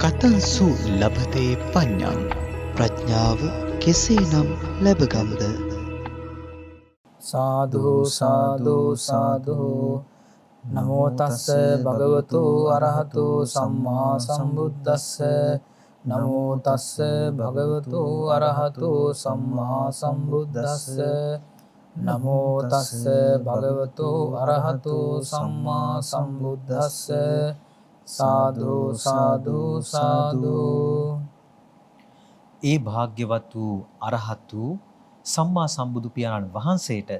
කතංසු ලබතේ පඤ්ඤං ප්‍රඥාව කෙසේනම් ලැබගම්ද? සාදු සාදු සාදු නමෝ තස්ස භගවතු අරහතු සම්මා සම්බුද්දස්ස නමෝ තස්ස භගවතු අරහතු සම්මා සම්බුද්දස්ස නමෝ තස්ස භගවතු අරහතු සම්මා සම්බුද්දස්ස සාදු සාදු සාදු. ඒ භාග්‍යවත් වූ අරහත් වූ සම්මා සම්බුදු පියාණන් වහන්සේට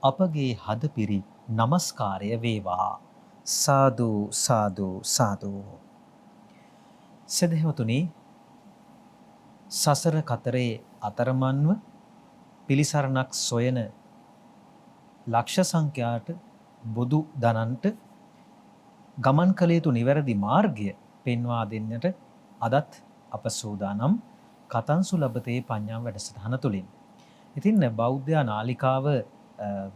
අපගේ හදපිරි නමස්කාරය වේවා. සාදු සාදු සාදු. සදහවතුනි, සසර කතරේ අතරමන්ව පිළිසරණක් සොයන ලක්ෂ සංඛ්‍යාත බුදු දනන්ට ගමන් කළ යුතු නිවැරදි මාර්ගය පෙන්වා දෙන්නට අදත් අප සූදානම් කතංසු ලබතේ පඤ්ඤාම් වැඩසටහන තුළින්. ඉතින් බෞද්ධ නාලිකාව,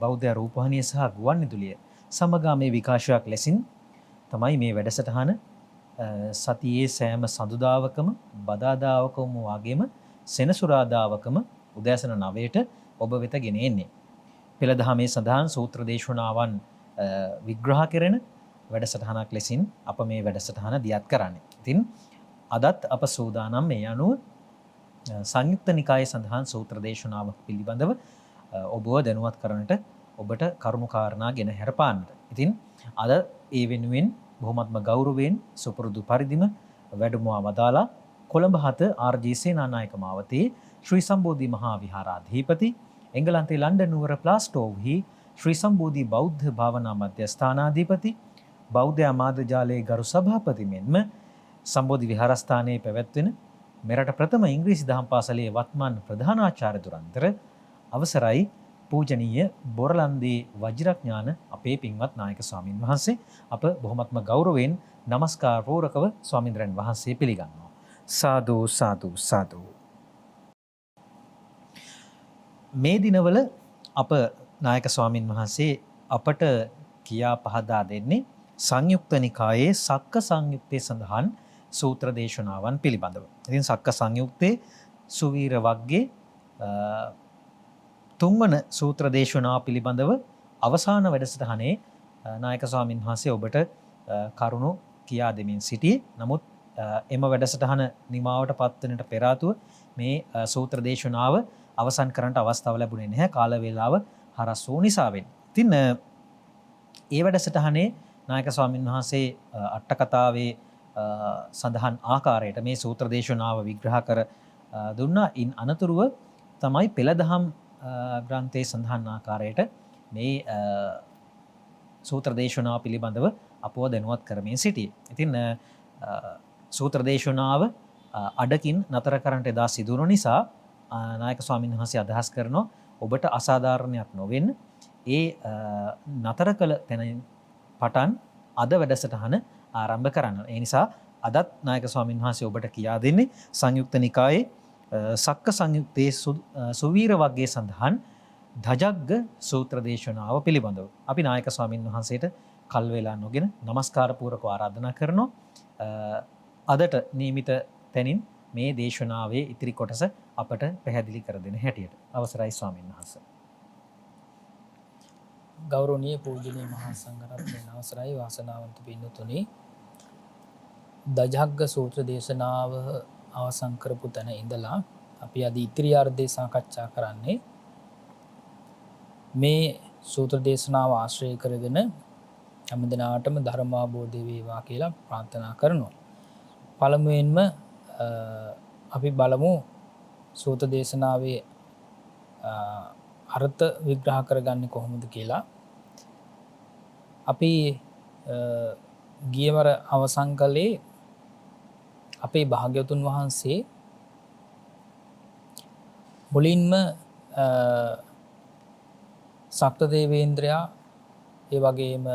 බෞද්ධ රූපවාහිනිය සහ ගුවන්විදුලිය සමගාමී විකාශයක් ලෙසින් තමයි මේ වැඩසටහන සතියේ සෑම සඳුදාවකම, බදාදාවකම වගේම සෙනසුරාදාවකම උදෑසන 9ට ඔබ වෙත ගෙන එන්නේ. පෙළ දහමේ සඳහන් සූත්‍ර දේශනාවන් විග්‍රහ කෙරෙන වැඩසටහනක් ලෙසින් අප මේ වැඩසටහන දියත් කරන්නේ. ඉතින් අදත් අප සූදානම් මේ අනුව සංයුක්ත නිකායේ සඳහන් සූත්‍ර දේශනාවක් පිළිබඳව ඔබව දැනුවත් කරන්නට, ඔබට කරුණු කාරණා ගෙන හැරපාන්නට. ඉතින් අද ඒ වෙනුවෙන් බොහොමත්ම ගෞරවයෙන් සුපුරුදු පරිදිම වැඩමවා වදාලා කොළඹ 7 RG සේනානායක මාවතේ ශ්‍රී සම්බෝධි මහා විහාරාධිපති, එංගලන්තයේ ලන්ඩන් නුවර ප්ලාස්ටෝව්හි ශ්‍රී සම්බෝධි බෞද්ධ භාවනා මධ්‍යස්ථානාධිපති, බෞද්ධ ආමාද ජාලයේ ගරු සභාපති මෙන්ම සම්බෝධි විහාරස්ථානයේ පැවැත්වෙන මෙරට ප්‍රථම ඉංග්‍රීසි දහම් පාසලේ වත්මන් ප්‍රධානාචාර්ය දුරන්තර අවසරයි පූජනීය බොරලන්දේ වජිරඥාන අපේ පින්වත් නායක ස්වාමින් වහන්සේ, අප බොහොමත්ම ගෞරවයෙන් নমස්කාර පූරකව ස්වාමින්ද්‍රයන් වහන්සේ පිළිගන්නවා. සාදු සාදු සාදු. මේ දිනවල අප නායක ස්වාමින් වහන්සේ අපට කියා පහදා දෙන්නේ සංයුක්ත නිකායේ සක්ක සංයුත්තේ සඳහන් සූත්‍ර දේශනාවන් පිළිබඳව. ඉතින් සක්ක සංයුත්තේ සුවීර වග්ගේ තුන්වන සූත්‍ර දේශනාව පිළිබඳව අවසාන වැඩසටහනේ නායක ස්වාමින් වහන්සේ ඔබට කරුණු කියා දෙමින් සිටියේ. නමුත් එම වැඩසටහන නිමාවට පත්වනට පෙර ආතුව මේ සූත්‍ර දේශනාව අවසන් කරන්නට අවස්ථාව ලැබුණේ නැහැ, කාල වේලාව හරස් වූ නිසාවෙන්. ඉතින් ඒ වැඩසටහනේ නායක ස්වාමින් වහන්සේ අට කතාවේ සඳහන් ආකාරයට මේ සූත්‍ර දේශනාව විග්‍රහ කර දුන්නා. ඉන් අනතුරුව තමයි පෙළදහම් ග්‍රන්ථයේ සඳහන් ආකාරයට මේ සූත්‍ර දේශනාව පිළිබඳව අපව දැනුවත් කරමින් සිටියේ. ඉතින් සූත්‍ර දේශනාව අඩකින් නතර කරන්නට එදා සිදුවුණු නිසා නායක ස්වාමීන් වහන්සේ අදහස් කරනවා ඔබට අසාධාරණයක් නොවෙන්න ඒ නතර කළ තැනින් පටන් අද වැඩසටහන ආරම්භ කරන්න. ඒ නිසා අදත් නායක ස්වාමීන් වහන්සේ ඔබට කියා දෙන්නේ සංයුක්ත නිකායේ සක්ක සංයුත්තේ සුවීර වග්ගයේ සඳහන් ධජග්ග සූත්‍ර දේශනාව පිළිබඳව. අපි නායක ස්වාමීන් වහන්සේට කල් වේලා නොගෙන নমස්කාර පූර්වකව ආරාධනා කරනවා අදට නියමිත තැනින් මේ දේශනාවේ ඉතිරි කොටස අපට පැහැදිලි කර දෙන හැටියට. අවසරයි ස්වාමීන් වහන්සේ. ගෞරවනීය පූජනීය මහා සංඝරත්නයන් අවසරයි වාසනාවන්ත පින්තුනි. ධජග්ග සූත්‍ර දේශනාව අවසන් කරපු තැන ඉඳලා අපි අද ඉතිරි අර්ධය සාකච්ඡා කරන්නේ මේ සූත්‍ර දේශනාව ආශ්‍රය කරගෙන හැමදෙනාටම ධර්ම අවබෝධය වේවා කියලා ප්‍රාර්ථනා කරනවා. පළමුවෙන්ම අපි බලමු සූත්‍ර දේශනාවේ අර්ථ විග්‍රහ කරගන්නේ කොහොමද කියලා. අපි ගියවර අවසන් කළේ අපේ භාග්‍යවතුන් වහන්සේ මුලින්ම සක්ත දේවේන්ද්‍රයා, ඒ වගේම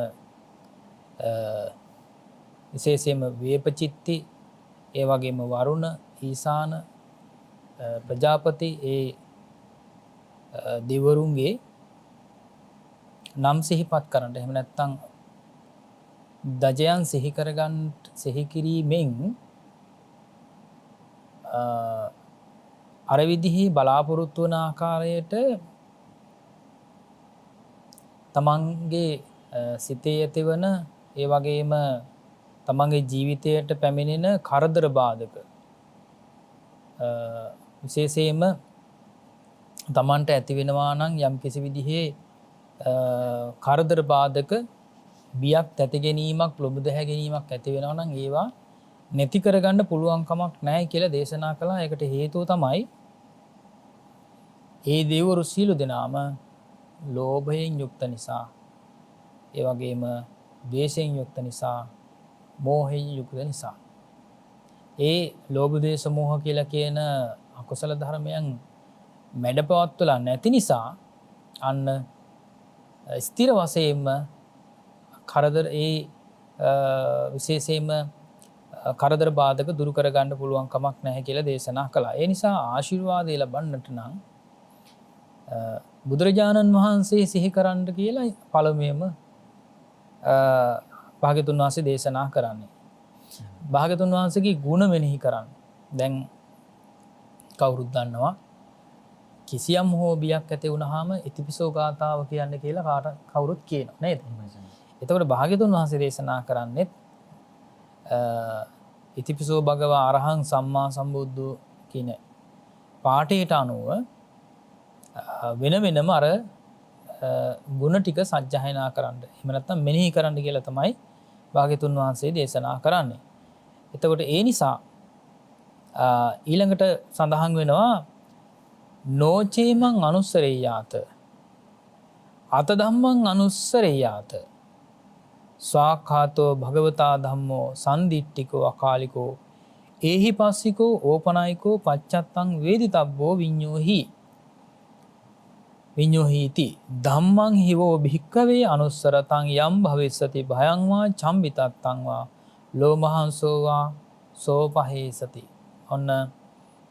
විශේෂයෙන්ම වේපචිත්ති, ඒ වගේම වරුණ, ඊසාන, ප්‍රජාපති, ඒ දෙවරුන්ගේ නම් සිහිපත් කරන්නට, එහෙම නැත්නම් දජයන් සිහි කරගන්න සිහි කිරීමෙන් අර විදිහේ බලාපොරොත්තු වන ආකාරයට තමන්ගේ සිතේ ඇතිවන ඒ වගේම තමන්ගේ ජීවිතයට පැමිණෙන කරදර බාධක විශේෂයෙන්ම තමන්ට ඇති වෙනවා නම් යම් කිසි විදිහේ කරදර බාධක බියක් තැති ගැනීමක් ලොබු දැහැ ගැනීමක් ඇති වෙනවා නම් ඒවා නැති කරගන්න පුළුවන් කමක් නැහැ කියලා දේශනා කළා. ඒකට හේතුව තමයි ඒ දෙවිවරු සියලු දෙනාම ලෝභයෙන් යුක්ත නිසා, ඒ වගේම ද්වේෂයෙන් යුක්ත නිසා, මෝහයෙන් යුක්ත නිසා. ඒ ලෝභ ද්වේෂ මෝහ කියලා කියන අකුසල ධර්මයන් මැඩපවත්වලා නැති නිසා අන්න ස්ථිර වශයෙන්ම කරදර විශේෂයෙන්ම කරදර බාධක දුරු කරගන්න පුළුවන් කමක් නැහැ කියලා දේශනා කළා. ඒ නිසා ආශිර්වාදය ලබන්නට නම් බුදුරජාණන් වහන්සේ සිහි කරන්න කියලා පළමුවෙන්ම භාග්‍යතුන් වහන්සේ දේශනා කරන්නේ. භාග්‍යතුන් වහන්සේගේ ගුණ මෙනෙහි කරන්න. දැන් කවුරුත් දන්නවා කිසියම් හෝ බියක් ඇති වුණාම ඉතිපිසෝ ගාථාව කියන්න කියලා කවුරුත් කියනවා නේද? එතකොට භාග්‍යතුන් වහන්සේ දේශනා කරන්නේ ඉතිපිසෝ භගවා අරහං සම්මා සම්බුද්ධෝ කියන පාඨයට අනුව වෙන වෙනම අර ගුණ ටික සජ්ජායනා කරන්න. එහෙම නැත්නම් මෙනෙහි කරන්න කියලා තමයි භාග්‍යතුන් වහන්සේ දේශනා කරන්නේ. එතකොට ඒ නිසා ඊළඟට සඳහන් වෙනවා නෝචේමං අනුස්සරේයාත අත ධම්මං අනුස්සරේයාත ස්වාඛාතෝ භගවතා ධම්මෝ සන්දිට්ඨිකෝ අකාලිකෝ ඒහි පස්සිකෝ ඕපනායිකෝ පච්චත්තං වේදිතබ්බෝ විඤ්ඤෝහීති ධම්මං හිවෝ භික්ඛවේ අනුස්සරතං යම් භවිස්සති භයං වා චම්බිතත්තං වා ලෝමහංසෝ වා සෝපහේසති. ඔන්න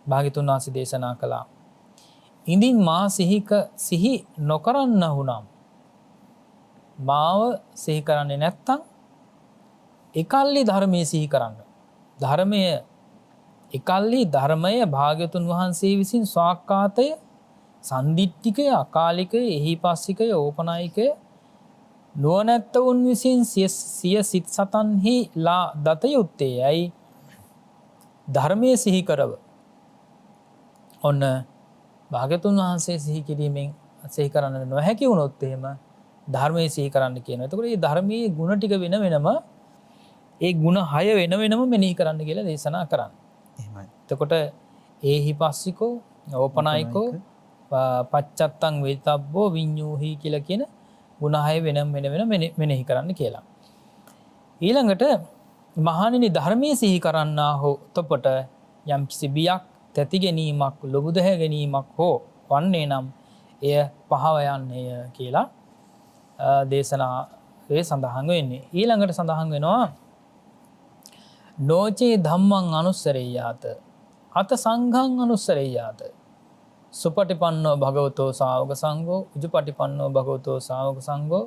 භාග්‍යතුන් වහන්සේ දේශනා කළා. ඉඳින් මා සිහි නොකරන්නහුනම් මාව සිහි කරන්නේ නැත්තම් එකල්ලි ධර්මයේ සිහි කරන්න. එකල්ලි ධර්මය භාග්‍යතුන් වහන්සේ විසින් ස්වාක්ඛාතය සන්දිට්ඨිකය අකාලිකය එහිපස්සිකය ඕපනායිකය නුවණැත්තවුන් විසින් සිය සිත් සතන්හි ලා දත යුත්තේ යයි ධර්මයේ සිහි කරව. ඔන්න භාග්‍යතුන් වහන්සේ සිහි කිරීමෙන් සිහි කරන්න නොහැකි වුණොත් එහෙම ධර්මයේ සිහි කරන්න කියනවා. එතකොට මේ ධර්මයේ ගුණ ටික වෙන වෙනම ඒ ගුණ 6 වෙන වෙනම මෙනෙහි කරන්න කියලා දේශනා කරන්නේ. එහෙමයි. එතකොට ඒහි පස්සිකෝ ඕපනායිකෝ පච්චත්තං වේතබ්බෝ විඤ්ඤෝහි කියලා කියන ගුණ 6 වෙන මෙනෙහි කරන්න කියලා. ඊළඟට මහණෙනි ධර්මයේ සිහි කරන්නා හෝ තොපට යම් කිසි බියක් තැති ගැනීමක් ලොබු දැහැ ගැනීමක් හෝ වන්නේ නම් එය පහව යන්නේය කියලා දේශනාවේ සඳහන් වෙන්නේ. ඊළඟට සඳහන් වෙනවා නෝචේ ධම්මං අනුස්සරේයාත අත සංඝං අනුස්සරේයාත සුපටිපන්නෝ භගවතෝ ශාවක සංඝෝ උජුපටිපන්නෝ භගවතෝ ශාවක සංඝෝ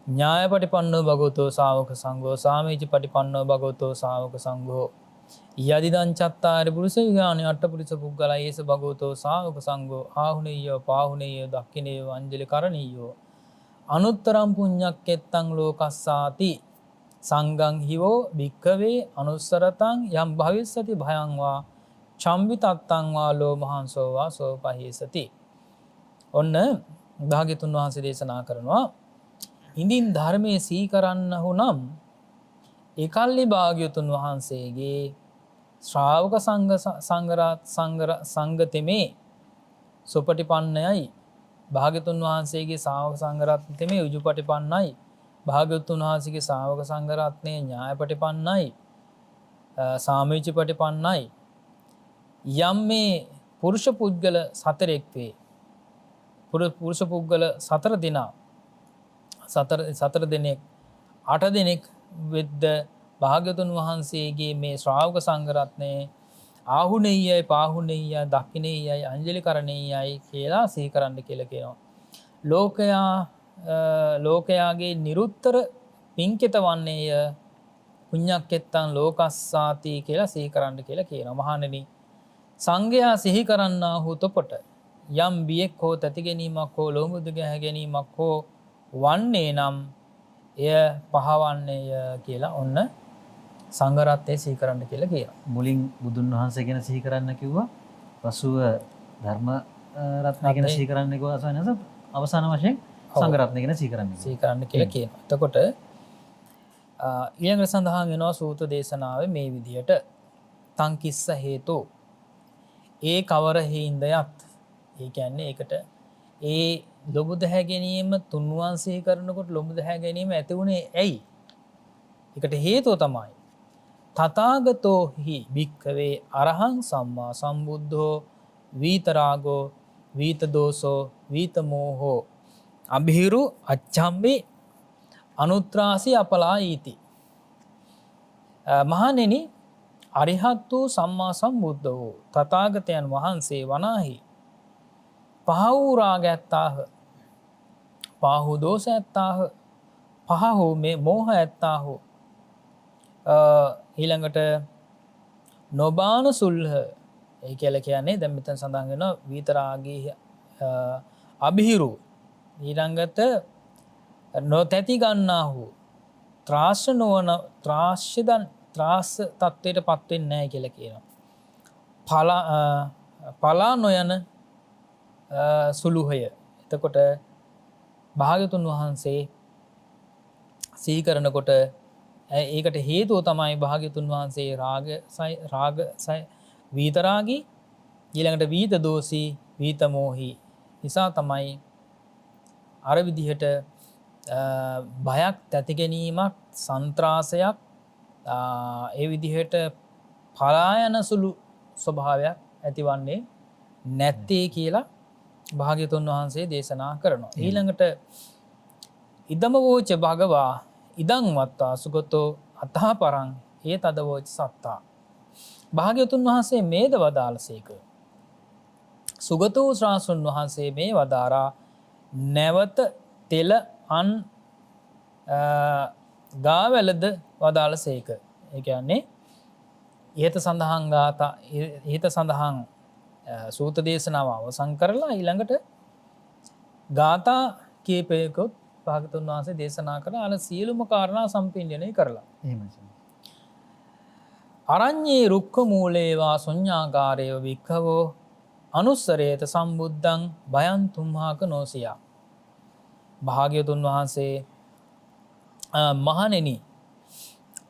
ඥායපටිපන්නෝ භගවතෝ ශාවක සංඝෝ සාමීචිපටිපන්නෝ භගවතෝ ශාවක සංඝෝ යදිදං චත්තාරි පුරුෂ විඥානි අට්ඨපුරිස පුග්ගලා ඒස භගවතෝ ශාවක සංඝෝ ආහුනේයෝ පාහුනේයෝ දක්ඛිනේයෝ අංජලි කරණීයෝ අනුත්තරම් පුඤ්ඤක්කෙත්තං ලෝකස්සාති සංඝං හිවෝ භික්ඛවේ අනුස්සරතං යම් භවිස්සති භයං වා චම්බිතත්තං වා ලෝමහංසෝ වා සෝපහේසති. ඔන්න භාග්‍යතුන් වහන්සේ දේශනා කරනවා ඉඳින් ධර්මයේ සිහි කරන්නහු නම් එකල්ලි භාග්‍යතුන් වහන්සේගේ ශ්‍රාවක සංඝතෙමේ සුපටිපන්නයයි භාග්‍යතුන් වහන්සේගේ ශ්‍රාවක සංඝරත්නතෙමේ උජුපටිපන්නයි භාග්‍යතුන් වහන්සේගේ ශ්‍රාවක සංඝරත්නයේ ඥායපටිපන්නයි සාමීචිපටිපන්නයි යම් මේ පුරුෂ පුද්ගල 4 වේ. පුරුෂ පුද්ගල 4 දෙනා 4 දෙනෙක් 8 දෙනෙක් වෙද්ද භාග්‍යතුන් වහන්සේගේ මේ ශ්‍රාවක සංඝරත්නයේ ආහුනේයයි පාහුනේයයි දක්ඛිනේයයි අංජලි කරණේයයි කියලා සිහි කරන්න කියලා කියනවා. ලෝකයාගේ නිරුත්තර පින්කිත වන්නේය පුඤ්ඤක්කෙත්තං ලෝකස්සාති කියලා සිහි කරන්න කියලා කියනවා. මහණෙනි සංඝයා සිහි කරන්නා හු තොපට යම් බියෙක් හෝ තැති ගැනීමක් හෝ ලෝමුදු ගැහැ ගැනීමක් හෝ වන්නේ නම් එය පහවන්නේය කියලා ඔන්න සංඝරත්නය සිහි කරන්න කියලා කියනවා. මුලින් බුදුන් වහන්සේ ගැන සිහි කරන්න කිව්වා. පසුව ධර්ම රත්නය ගැන සිහි කරන්න කිව්වා. අවසාන වශයෙන් සංඝ රත්නය ගැන සිහි කරන්න කියලා කියනවා. එතකොට ඊළඟට සඳහන් වෙනවා සූත්‍ර දේශනාවේ මේ විදිහට තං කිස්ස හේතෝ ඒ කවර හේඳයත් ඒ කියන්නේ ඒකට ඒ ලොබු දැහැ ගැනීම තුන්වන් සිහි කරනකොට ලොබු දැහැ ගැනීම ඇති වුණේ ඇයි? ඒකට හේතුව තමයි තථාගතෝ හි භික්ඛවේ අරහං සම්මා සම්බුද්ධෝ වීතරාගෝ වීතදෝසෝ වීතමෝහෝ අභිරු අච්ඡම්බේ අනුත්‍රාසි අපලායිති. මහණෙනි අරිහත් වූ සම්මා සම්බුද්ධ වූ තථාගතයන් වහන්සේ වනාහි පහ වූ රාග ඇත්තාහ, පහ වූ දෝෂ ඇත්තාහ, පහ වූ මේ මෝහ ඇත්තාහ. ඊළඟට නොබාන සුල්හ ඒ කියලා කියන්නේ දැන් මෙතන සඳහන් වෙනවා විතරාගී අභිරු. ඊළඟට නොතැති ගන්නා වූ ත්‍රාස්‍ය නොවන ත්‍රාස් තත්වයට පත් වෙන්නේ නැහැ කියලා කියනවා. පලා නොයන සුළුහය. එතකොට භාග්‍යතුන් වහන්සේ සිහි කරනකොට ඒකට හේතුව තමයි භාග්‍යතුන් වහන්සේ රාග විතරාගී ඊළඟට වීත දෝෂී වීත මෝහී නිසා තමයි අර විදිහට බයක් තැති ගැනීමක් සන්ත්‍රාසයක් ඒ විදිහට පලා යන සුළු ස්වභාවයක් ඇතිවන්නේ නැත්තේ කියලා භාග්‍යතුන් වහන්සේ දේශනා කරනවා. ඊළඟට ඉදම වෝච භගවා ඉදං වත්තා සුගතෝ අතහ පරං ඒ තදවෝච සත්තා. භාග්‍යතුන් වහන්සේ මේද වදාළසේක. සුගතෝ ශ්‍රාසුන් වහන්සේ මේ වදාරා නැවත තෙල අන් ගාවැලද වදාළසේක. ඒ කියන්නේ ඉහත සඳහන් ගාථා ඉහත සඳහන් සූත්‍ර දේශනාව අවසන් කරලා ඊළඟට ගාථා කීපයකොත් භාග්‍යතුන් වහන්සේ දේශනා කරලා අන සියලුම කාරණා සම්පින්ඩණය කරලා. එහෙමයි. අරඤ්ඤේ රුක්ඛ මූලේවා ශුඤ්ඤාගාරේව වික්ඛවෝ අනුස්සරේත සම්බුද්ධං භයං තුම්හාක නොසියා. භාග්‍යතුන් වහන්සේ මහණෙනි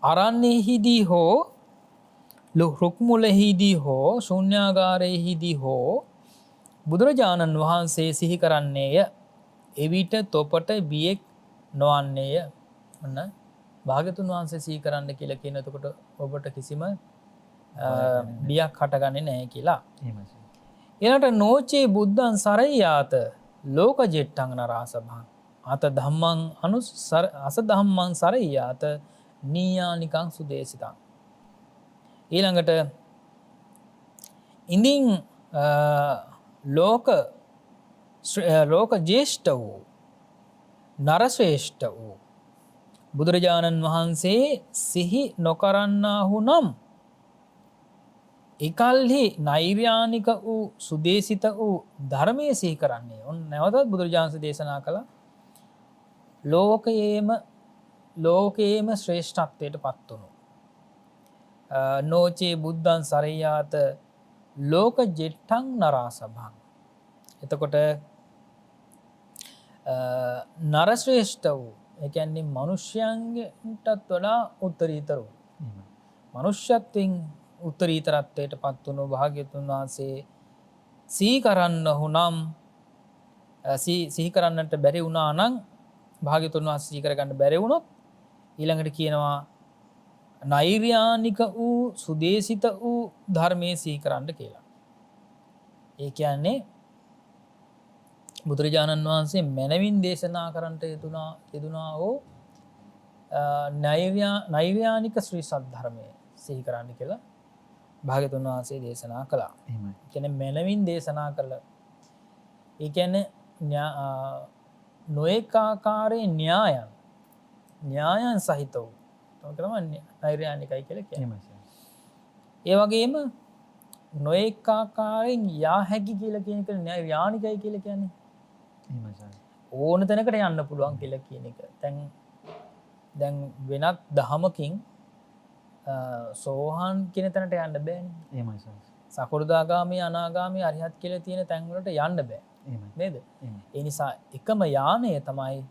අරණ්‍යෙහිදී හෝ රුක් මුලෙහිදී හෝ ශුඤ්ඤාගාරයේහිදී හෝ බුදුරජාණන් වහන්සේ සිහි කරන්නේය. එවිට තොපට බියෙක් නොවන්නේය. ඔන්න භාග්‍යතුන් වහන්සේ සිහි කරන්න කියලා කියන එතකොට ඔබට කිසිම බියක් හටගන්නේ නැහැ කියලා. එහෙමයි. ඊළඟට නෝචේ බුද්ධං සරයාත ලෝක ජෙට්ටං නරාසභං අත ධම්මං අස ධම්මං සරයාත නීයානිකං සුදේශිතං. ඊළඟට ඉඳින් ලෝක ජේෂ්ඨ වූ නරශ්‍රේෂ්ඨ වූ බුදුරජාණන් වහන්සේ සිහි නොකරන්නාහු නම් එකල්හි නෛර්යානික වූ සුදේශිත වූ ධර්මයේ සිහි කරන්නේ. ඔන්න නැවතත් බුදුරජාණන් දේශනා කළා ලෝකයේම ශ්‍රේෂ්ඨත්වයට පත් වුණු නෝචේ බුද්ධං සරයාත ලෝක ජෙට්ටං නරාසභං. එතකොට නරශ්‍රේෂ්ඨ වූ ඒ කියන්නේ මනුෂ්‍යයන්ටත් වඩා උත්තරීතර වූ මනුෂ්‍යත්වයෙන් උත්තරීතරත්වයට පත් වුණු භාග්‍යතුන් වහන්සේ සිහි කරන්නට බැරි වුණා නම් භාග්‍යතුන් වහන්සේ සිහි කරගන්න බැරි වුණොත් ඊළඟට කියනවා නෛර්යානික වූ සුදේශිත වූ ධර්මයේ සිහි කරන්න කියලා. ඒ කියන්නේ බුදුරජාණන් වහන්සේ මැනවින් දේශනා කරන්නට යෙදුනා වූ නෛර්යානික ශ්‍රී සද්ධර්මය සිහි කරන්න කියලා භාග්‍යතුන් වහන්සේ දේශනා කළා. එහෙමයි. කියන්නේ මැනවින් දේශනා කළා. ඒ කියන්නේ නොඑක ආකාරයේ න්‍යායන් සහිත වූ තමයි නෛර්යානිකයි කියලා කියන්නේ. එහෙමයි. ඒ වගේම නොයෙක් ආකාරයෙන් යා හැකි කියලා කියන එක යානිකයි කියලා කියන්නේ. එහෙමයි සාරා. ඕන තැනකට යන්න පුළුවන් කියලා කියන එක. දැන් වෙනත් දහමකින් සෝහන් කියන තැනට යන්න බෑනේ. එහෙමයි සාරා. සකෘදාගාමී අනාගාමී අරිහත් කියලා තියෙන තැන් වලට යන්න බෑ. එහෙමයි. නේද? එහෙමයි. ඒ නිසා එකම යානය තමයි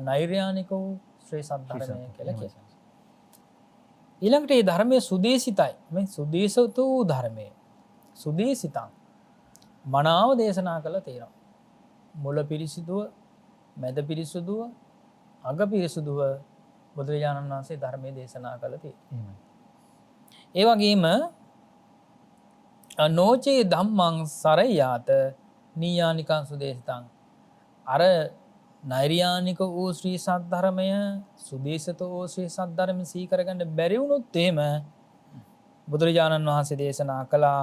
නෛර්යානික වූ ශ්‍රී සද්ධර්මය කියලා කියන්නේ. ඊළඟට මේ ධර්මයේ සුදේශිතයි. මේ සුදේශතු වූ ධර්මයේ සුදේශිතං මනාව දේශනා කළා තියෙනවා. මුල පිරිසිදුව, මැද පිරිසිදුව, අග පිරිසිදුව බුදුරජාණන් වහන්සේ ධර්මයේ දේශනා කළා තියෙනවා. ඒ වගේම නෝචේ ධම්මං සරයාත නීයානිකං සුදේශිතං අර නෛර්යානික වූ ශ්‍රී සද්ධර්මය සුදේශත වූ ශ්‍රී සද්ධර්ම සිහි කරගන්න බැරි වුණොත් එහෙම බුදුරජාණන් වහන්සේ දේශනා කළා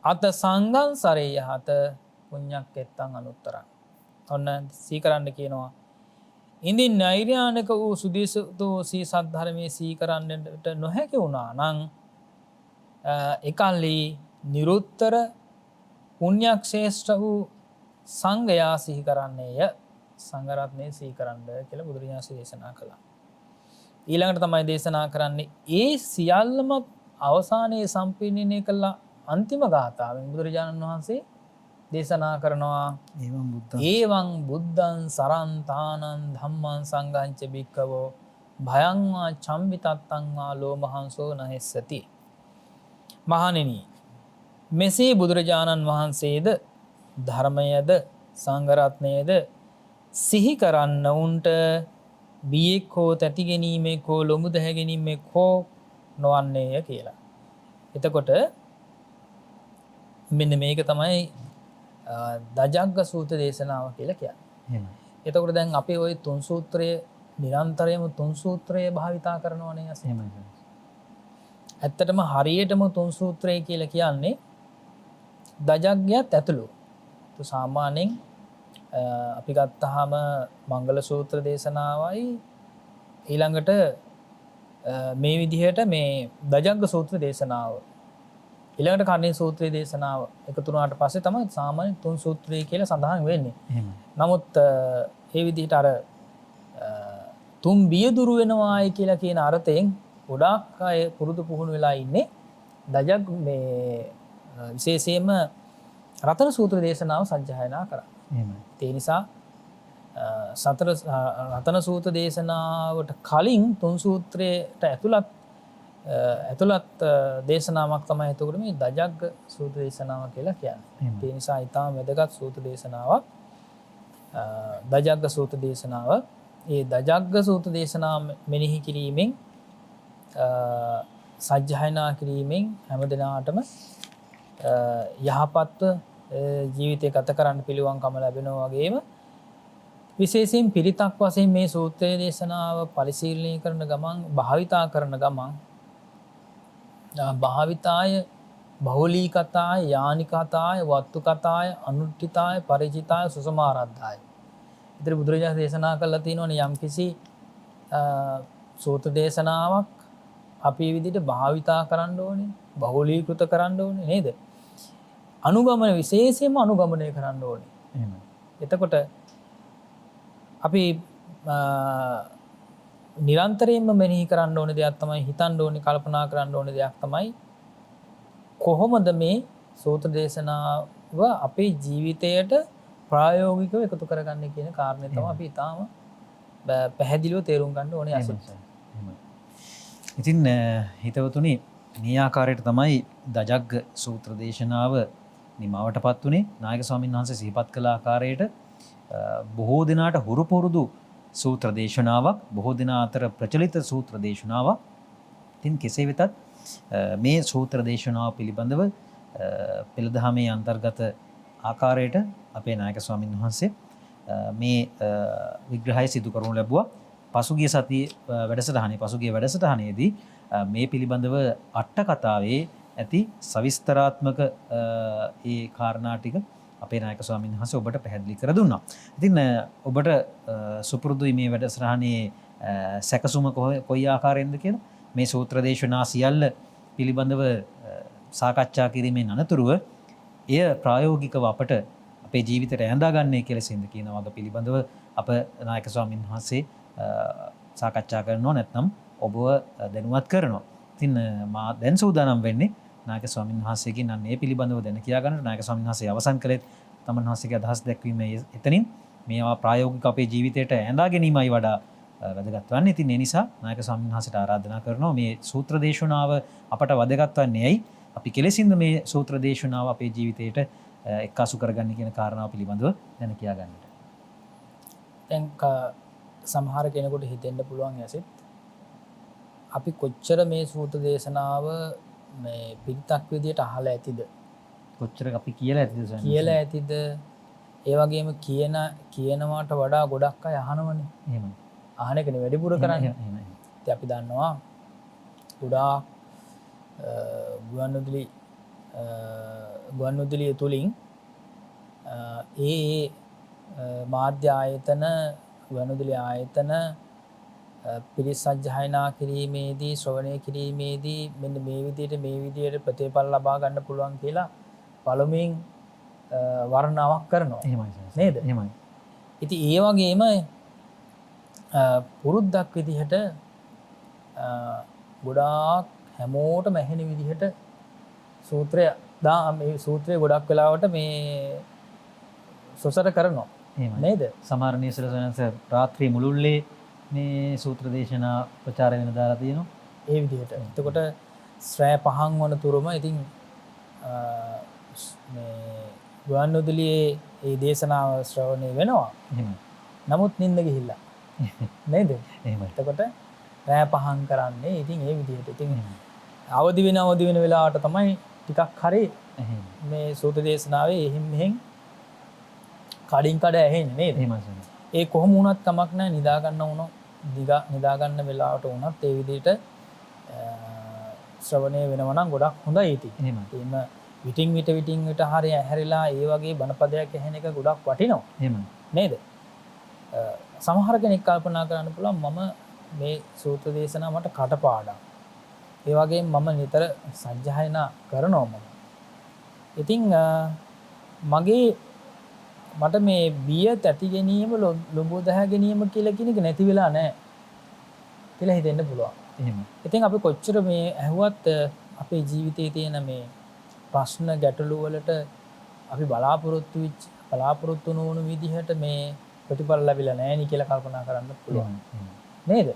අත සංඝං සරයහත පුඤ්ඤක්කෙත්තං අනුත්තරං. ඔන්න සිහි කරන්න කියනවා. ඉන්දින් නෛර්යානික වූ සුදේශත වූ ශ්‍රී සද්ධර්මයේ සිහි කරන්නට නොහැකි වුණා නම් එකල්ලි නිරුත්තර පුණ්‍යක්ෂේෂ්ඨ වූ සංඝයා සිහි කරන්නේය. සංඝරත්නය සිහි කරන්න කියලා බුදුරජාණන් වහන්සේ දේශනා කළා. ඊළඟට තමයි දේශනා කරන්නේ ඒ සියල්ලම අවසානයේ සම්පූර්ණණය කළ අන්තිම ගාථාවෙන් බුදුරජාණන් වහන්සේ දේශනා කරනවා ඒවං බුද්ධං සරන්තානං ධම්මං සංඝං ච භික්ඛවෝ භයං වා චම්බිතත්තං වා ලෝමහංසෝ නහෙස්සති. මහණෙනි, මෙසේ බුදුරජාණන් වහන්සේද ධර්මයද සංඝරත්නයද සිහි කරන්න උන්ට බියෙක් හෝ තැති ගැනීමෙක් හෝ ලොමු දැහැ ගැනීමෙක් හෝ නොවන්නේය කියලා. එතකොට මෙන්න මේක තමයි දජග්ග සූත්‍ර දේශනාව කියලා කියන්නේ. එතකොට දැන් අපි ওই තුන් සූත්‍රය නිරන්තරයෙන්ම තුන් සූත්‍රය භාවිතා කරනවනේ අසෙම. ඇත්තටම හරියටම තුන් සූත්‍රය කියලා කියන්නේ දජග්ගයත් ඇතුළු. සාමාන්‍යයෙන් අපි ගත්තාම මංගල සූත්‍ර දේශනාවයි ඊළඟට මේ විදිහට මේ දජග්ග සූත්‍ර දේශනාව ඊළඟට කර්ණී සූත්‍රයේ දේශනාව එකතු වුණාට පස්සේ තමයි සාමාන්‍ය තුන් සූත්‍රය කියලා සඳහන් වෙන්නේ. නමුත් ඒ විදිහට අර තුන් බිය දුරු වෙනවායි කියලා කියන අර්ථයෙන් ගොඩාක් අය පුරුදු පුහුණු වෙලා ඉන්නේ දජග් මේ විශේෂයෙන්ම රතන සූත්‍ර දේශනාව සජ්ජායනා කරා. ඒ නිසා රතන සූත්‍ර දේශනාවට කලින් තුන් සූත්‍රයට ඇතුළත් දේශනාවක් තමයි එතකොට මේ දජග්ග සූත්‍ර දේශනාව කියලා කියන්නේ. ඒ නිසා ඊටාම වැදගත් සූත්‍ර දේශනාවක් දජග්ග සූත්‍ර දේශනාව. ඒ දජග්ග සූත්‍ර දේශනාව මෙනෙහි කිරීමෙන් සජ්ජායනා කිරීමෙන් හැමදෙනාටම යහපත්ව ජීවිතය ගත කරන්න පිළිවන්කම ලැබෙනවා වගේම විශේෂයෙන් පිරිතක් වශයෙන් මේ සූත්‍රයේ දේශනාව පරිශීලනය කරන ගමන් භාවිතා කරන ගමන් භාවිතාය බහුලීකතාය යානිකතාය වත්තුකතාය අනුට්ඨිතාය පරිචිතාය සුසමාරද්ධාය. ඉතින් බුදුරජාණන් දේශනා කළා තියෙනවනේ යම්කිසි සූත්‍ර දේශනාවක් අපි විදිහට භාවිතා කරන්න ඕනේ, බහුලීකృత කරන්න ඕනේ නේද? අනුගමන විශේෂයෙන්ම අනුගමනය කරන්න ඕනේ. එහෙමයි. එතකොට අපි නිරන්තරයෙන්ම මෙනෙහි කරන්න ඕනේ දෙයක් තමයි හිතන්න ඕනේ, කල්පනා කරන්න ඕනේ දෙයක් තමයි කොහොමද මේ සූත්‍ර දේශනාව අපේ ජීවිතයට ප්‍රායෝගිකව එකතු කරගන්නේ කියන කාරණේ තමයි අපි ඊටාම පැහැදිලිව තේරුම් ගන්න ඕනේ අසුත්. ඉතින් හිතවතුනි මේ ආකාරයට තමයි දජග්ග සූත්‍ර දේශනාව නිමාවටපත් උනේ. නායක ස්වාමීන් වහන්සේ සිහිපත් කළ ආකාරයට බොහෝ දිනාට හුරු පුරුදු සූත්‍ර දේශනාවක්, බොහෝ දිනා අතර ප්‍රචලිත සූත්‍ර දේශනාවක්. ඉතින් කෙසේ වෙතත් මේ සූත්‍ර දේශනාව පිළිබඳව පෙළදහමේ අන්තර්ගත ආකාරයට අපේ නායක ස්වාමීන් වහන්සේ මේ විග්‍රහය සිදු කරනු ලැබුවා. පසුගිය සතියේ වැඩසටහනේදී මේ පිළිබඳව අට කතාවේ ඇති සවිස්තරාත්මක ඒ කාරණා ටික අපේ නායක ස්වාමීන් වහන්සේ ඔබට පැහැදිලි කර දුන්නා. ඉතින් ඔබට සුපුරුදුයි මේ වැඩසටහනේ සැකසුම කොයි ආකාරයෙන්ද කියලා මේ සූත්‍ර දේශනා සියල්ල පිළිබඳව සාකච්ඡා කිරීමෙන් අනතුරුව එය ප්‍රායෝගිකව අපට අපේ ජීවිතයට ඇඳාගන්නේ කෙලෙසින්ද කියන වග පිළිබඳව අප නායක ස්වාමීන් වහන්සේ සාකච්ඡා කරනවා නැත්නම් ඔබව දැනුවත් කරනවා. ඉතින් මා දැන් සූදානම් වෙන්නේ නායක ස්වාමීන් වහන්සේගෙන් අන්න ඒ පිළිබඳව දැන කියා ගන්නට. නායක ස්වාමීන් වහන්සේ අවසන් කළේ තමන් වහන්සේගේ අදහස් දැක්වීම එතනින් මේවා ප්‍රායෝගික අපේ ජීවිතයට ඇඳා ගැනීමයි වඩා වැදගත් වන්නේ. ඉතින් ඒ නිසා නායක ස්වාමීන් වහන්සේට ආරාධනා කරනවා මේ සූත්‍ර දේශනාව අපට වැදගත් වන්නේ ඇයි? අපි කෙලෙසින්ද මේ සූත්‍ර දේශනාව අපේ ජීවිතයට එක්කාසු කරගන්න කියන කාරණාව පිළිබඳව දැන කියා ගන්නට. දැන් සමහර කෙනෙකුට හිතෙන්න පුළුවන් ඇසෙත් අපි කොච්චර මේ සූත්‍ර දේශනාව මේ පිටක් විදියට අහලා ඇතිද? කොච්චර අපි කියලා ඇතිද? ඒ වගේම කියනවාට වඩා ගොඩක් අය අහනවනේ. එහෙමයි. අහන එකනේ වැඩිපුර කරන්නේ. ඉතින් අපි දන්නවා ගොඩාක් ගුවන්විදුලිය තුලින් ඒ මාධ්‍ය ආයතන ගුවන්විදුලි ආයතන පිරිස් සජ්ජායනා කිරීමේදී ශ්‍රවණය කිරීමේදී මෙන්න මේ විදියට ප්‍රතිඵල ලබා ගන්න පුළුවන් කියලා පළමුවෙන් වර්ණනාවක් කරනවා. එහෙමයි නේද? එහෙමයි. ඉතින් ඒ වගේම පුරුද්දක් විදිහට ගොඩාක් හැමෝටම ඇහෙන විදිහට මේ සූත්‍රය ගොඩක් වෙලාවට මේ සොසර කරනවා. නේද? සමහර නිසල සනස රාත්‍රී මුළුල්ලේ මේ සූත්‍ර දේශනා ප්‍රචාරය වෙන දාලා තියෙනවා. ඒ විදිහට. එතකොට ශ්‍රෑ පහන් වන තුරුම ඉතින් මේ ගුවන්විදුලියේ ඒ දේශනාව ශ්‍රවණය වෙනවා. නමුත් නිින්ද ගිහිල්ලා. නේද? එහෙමයි. එතකොට රෑ පහන් කරන්නේ ඉතින් ඒ විදිහට. ඉතින් අවදි වෙන වෙලාවට තමයි ටිකක් හරි මේ සූත්‍ර දේශනාවේ එහෙන් මෙහෙන් කඩින් කඩ ඇහෙන්නේ නේද? එහෙමයි. ඒ කොහොම වුණත් කමක් නැහැ නිදා ගන්න වෙලාවට වුණත් ඒ විදිහට ශ්‍රවණය වෙනවා නම් ගොඩක් හොඳයි ඉතින්. එහෙම විටින් විට හරිය ඇහැරිලා ඒ වගේ බණපදයක් ඇහෙන එක ගොඩක් වටිනවා. එහෙමයි. නේද? සමහර කෙනෙක් කල්පනා කරන්න පුළුවන් මම මේ සූත්‍ර දේශනාව මට කටපාඩම්. ඒ වගේම මම නිතර සජ්ජායනා කරනවා මම. ඉතින් මට මේ බිය තැති ගැනීම ලොඹ දහ ගැනීම කියලා කියන එක නැති වෙලා නැහැ කියලා හිතෙන්න පුළුවන්. එහෙම. ඉතින් අපි කොච්චර මේ ඇහුවත් අපේ ජීවිතයේ තියෙන මේ ප්‍රශ්න ගැටලු වලට අපි බලාපොරොත්තු නොවුණු විදිහට මේ ප්‍රතිඵල ලැබිලා නැහැ නේ කියලා කල්පනා කරන්න පුළුවන්. නේද?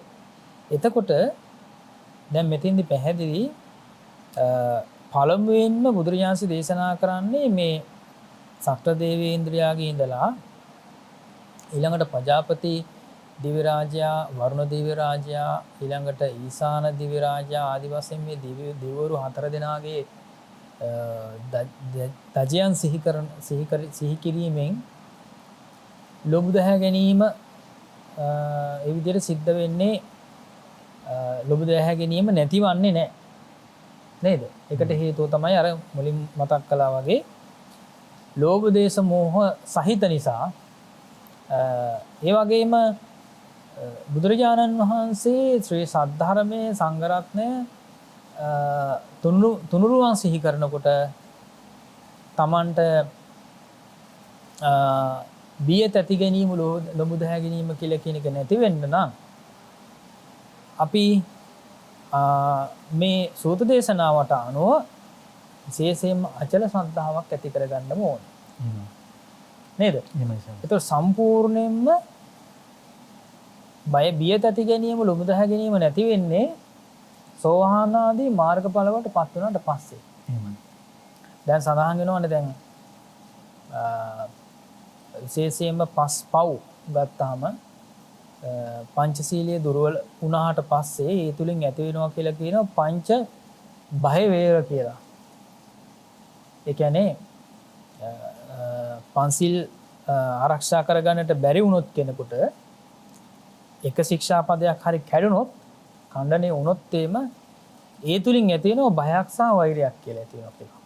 එතකොට දැන් මෙතෙන්දි පැහැදිලි පළමුවෙන්ම බුදුරජාණන්සේ දේශනා කරන්නේ මේ සක්‍ර දේවේන්ද්‍රයාගේ ඉඳලා ඊළඟට ප්‍රජාපති දිව්‍ය රාජයා, වරුණ දිව්‍ය රාජයා, ඊළඟට ඊසාන දිව්‍ය රාජයා ආදි වශයෙන් මේ දිව්‍යවරු 4 දෙනාගේ දජයන් සිහි කිරීමෙන් ලොබු දහ ගැනීම ඒ විදිහට සිද්ධ වෙන්නේ ලොබු දහ ගැනීම නැතිවන්නේ නැහැ. නේද? ඒකට හේතුව තමයි අර මුලින් මතක් කළා වගේ ලෝභ දේශ මෝහ සහිත නිසා. ඒ වගේම බුදුරජාණන් වහන්සේ ශ්‍රී සද්ධර්මයේ සංඝ රත්නය තුනුරුවන් සිහි කරනකොට තමන්ට බිය තැති ගැනීම ලොමු දහ ගැනීම කියලා කියන එක නැති වෙන්න නම් අපි මේ සූත්‍ර දේශනාවට අනුව විශේෂයෙන්ම අචල ශ්‍රද්ධාවක් ඇති කරගන්න ඕනේ. නේද? ඒතර සම්පූර්ණයෙන්ම බිය තැති ගැනීම ලොමු දහ ගැනීම නැති වෙන්නේ සෝවාන් ආදී මාර්ගඵලවලට පත් වුණාට පස්සේ. දැන් සඳහන් වෙනවනේ දැන් විශේෂයෙන්ම පව් ගත්තාම පංචශීලයේ දුර්වල වුණාට පස්සේ ඒ තුලින් ඇති වෙනවා කියලා කියනවා පංච බය වේර කියලා. ඒ කියන්නේ පන්සිල් ආරක්ෂා කරගන්නට බැරි වුණොත් කෙනෙකුට එක ශික්ෂාපදයක් හරි කැඩුනොත් ඛණ්ඩණය වුණොත් එම ඒ තුලින් ඇති වෙනවා බයක් සහ වෛරයක් කියලා ඇති වෙනවා කියලා.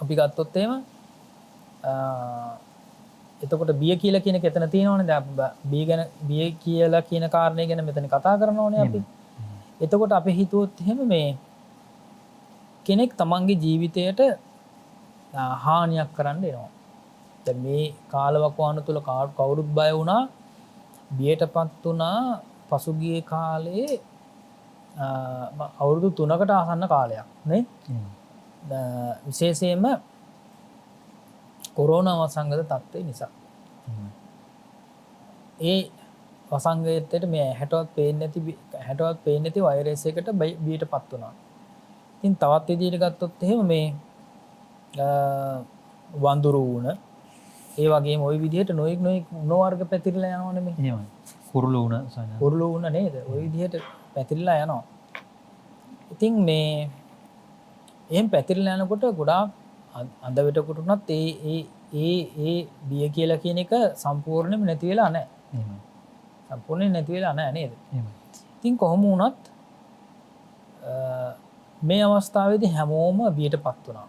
අපි ගත්තොත් එහෙම එතකොට බිය කියලා කියන එක එතන තියෙනවනේ. දැන් බිය කියලා කියන කාරණේ ගැන මෙතන කතා කරනෝනේ අපි. එතකොට අපි හිතුවොත් එහෙම මේ කෙනෙක් තමන්ගේ ජීවිතයට හානියක් කරන්න එනවා. දැන් මේ කාලවකවාන තුල කවුරුත් බය වුණා, බියටපත් වුණා පසුගිය කාලේ අවුරුදු 3කට ආසන්න කාලයක් නේ. විශේෂයෙන්ම කොරෝනා වසංගත තත්ත්වය නිසා. ඒ වසංගතයට මේ 60වත් පේන්නේ නැති වෛරස් එකකට බියටපත් වුණා. ඉතින් තවත් විදිහට ගත්තොත් එහෙම මේ වඳුරු වුණ ඒ වගේම ওই විදිහට නොයෙක් වර්ග පැතිරලා යනවනේ මේ. එහෙමයි. කුරුළු වුණ නේද? ওই විදිහට පැතිරලා යනවා. ඉතින් මේ එහෙන් පැතිරලා යනකොට ගොඩාක් අඳ වෙටකොට උනත් ඒ බිය කියලා කියන එක සම්පූර්ණයෙන්ම නැති වෙලා නැහැ. එහෙමයි. සම්පූර්ණයෙන් නැති වෙලා නැහැ නේද? එහෙමයි. ඉතින් කොහොම වුණත් මේ අවස්ථාවේදී හැමෝම බියටපත් වුණා.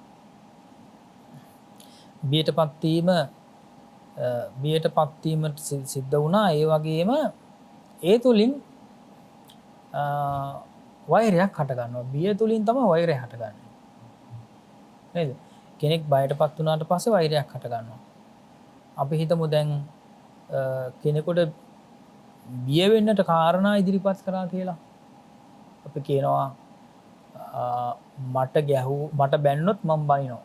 බියටපත් වීමට සිද්ධ වුණා. ඒ වගේම ඒ තුලින් වෛරයක් හට ගන්නවා. බිය තුලින් තමයි වෛරය හටගන්නේ. නේද? කෙනෙක් බයටපත් වුණාට පස්සේ වෛරයක් හට ගන්නවා. අපි හිතමු දැන් කෙනෙකුට බිය වෙන්නට කාරණා ඉදිරිපත් කරා කියලා. අපි කියනවා මට බැන්නොත් මම බනිනවා.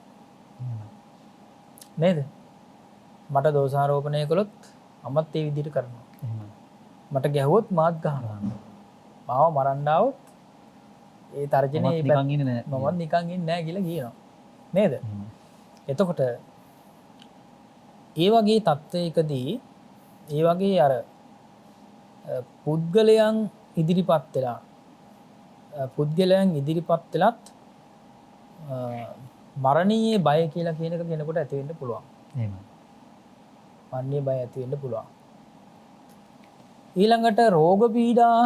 නේද? මට දෝෂාරෝපණය කළොත් මමත් ඒ විදිහට කරනවා. මට ගැහුවොත් මාත් ගහනවා. මාව මරන්න આવොත් ඒ තර්ජනේ මමත් නිකන් ඉන්නේ නැහැ කියලා කියනවා. නේද? එතකොට ඒ වගේ තත්ත්වයකදී ඒ වගේ අර පුද්ගලයන් ඉදිරිපත් වෙලත් මරණීය බය කියලා කියන එක කෙනෙකුට ඇති වෙන්න පුළුවන්. එහෙමයි. මරණීය බය ඇති වෙන්න පුළුවන්. ඊළඟට රෝග පීඩා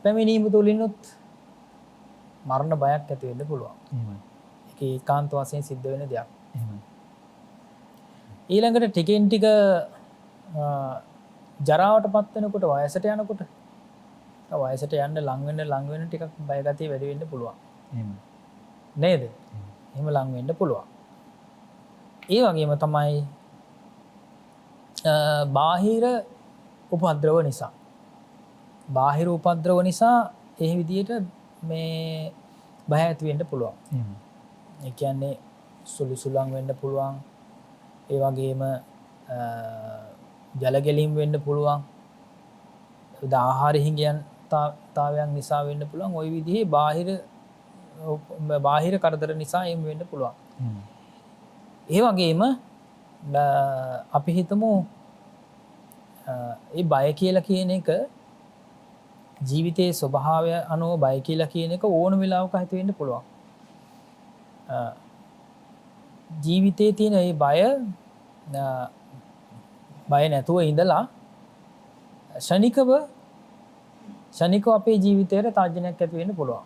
පැමිණීම තුලිනුත් මරණ බයක් ඇති වෙන්න පුළුවන්. එහෙමයි. ඒක ඒකාන්ත වශයෙන් සිද්ධ වෙන දෙයක්. එහෙමයි. ඊළඟට ටිකෙන් ටික ජරාවටපත් වෙනකොට වයසට යනකොට වයසට යන්න ලං වෙන ටිකක් බය ගතිය වැඩි වෙන්න පුළුවන්. එහෙමයි. නේද? එහෙම ලං වෙන්න පුළුවන්. ඒ වගේම තමයි බාහිර උපද්‍රව නිසා ඒ විදිහට මේ බය ඇති වෙන්න පුළුවන්. ඒ කියන්නේ සුළුසුලං වෙන්න පුළුවන්. ඒ වගේම ජල ගැලීම් වෙන්න පුළුවන්. ආහාර හිඟයන්තාවයන් නිසා වෙන්න පුළුවන්. ওই විදිහේ බාහිර කරදර නිසා එම් වෙන්න පුළුවන්. ඒ වගේම අපි හිතමු ඒ බය කියලා කියන එක ජීවිතයේ ස්වභාවය අනුව බය කියලා කියන එක ඕන වෙලාවක ඇති වෙන්න පුළුවන්. ජීවිතයේ තියෙන මේ බය නැතුව ඉඳලා ශනිකව අපේ ජීවිතයට තර්ජනයක් ඇති වෙන්න පුළුවන්.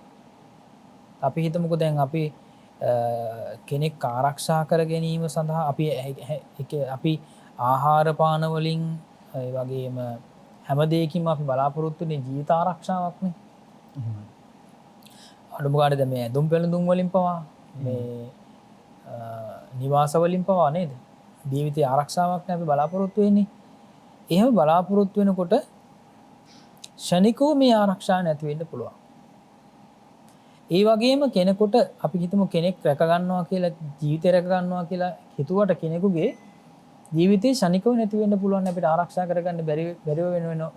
අපි හිතමුකෝ දැන් අපි කෙනෙක් ආරක්ෂා කර ගැනීම සඳහා අපි ආහාර පාන වලින් ඒ වගේම හැම දෙයකින්ම අපි බලාපොරොත්තු වෙන්නේ ජීවිත ආරක්ෂාවක්නේ. අඩුම ගානේ දැන් මේ ඇඳුම් පැළඳුම් වලින් පවා මේ නිවාස වලින් පවා නේද? ජීවිතේ ආරක්ෂාවක් නේ අපි බලාපොරොත්තු වෙන්නේ. එහෙම බලාපොරොත්තු වෙනකොට ශනිකව මේ ආරක්ෂාව නැති වෙන්න පුළුවන්. ඒ වගේම කෙනෙකුට අපි හිතමු කෙනෙක් රැක ගන්නවා කියලා ජීවිතය රැක ගන්නවා කියලා හිතුවට කෙනෙකුගේ ජීවිතේ ශනිකව නැති වෙන්න පුළුවන් අපිට ආරක්ෂා කරගන්න බැරිව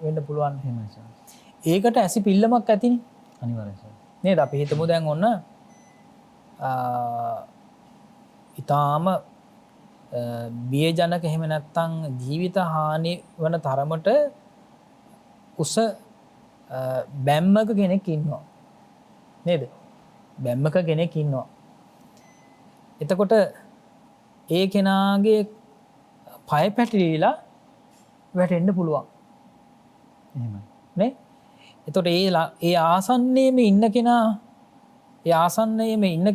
වෙන්න පුළුවන්. එහෙමයි සර්. ඒකට ඇසි පිල්ලමක් ඇතිනේ. අනිවාර්යයෙන් සර්. නේද? අපි හිතමු දැන් ඔන්න ඊටාම බියජනක එහෙම නැත්නම් ජීවිත හානි වන තරමට උස බැම්මක කෙනෙක් ඉන්නවා. නේද? බැම්මක කෙනෙක් ඉන්නවා. එතකොට ඒ කෙනාගේ පය පැටලිලා වැටෙන්න පුළුවන්. එහෙමයි. නේ? එතකොට ඒ ආසන්නයේම ඉන්න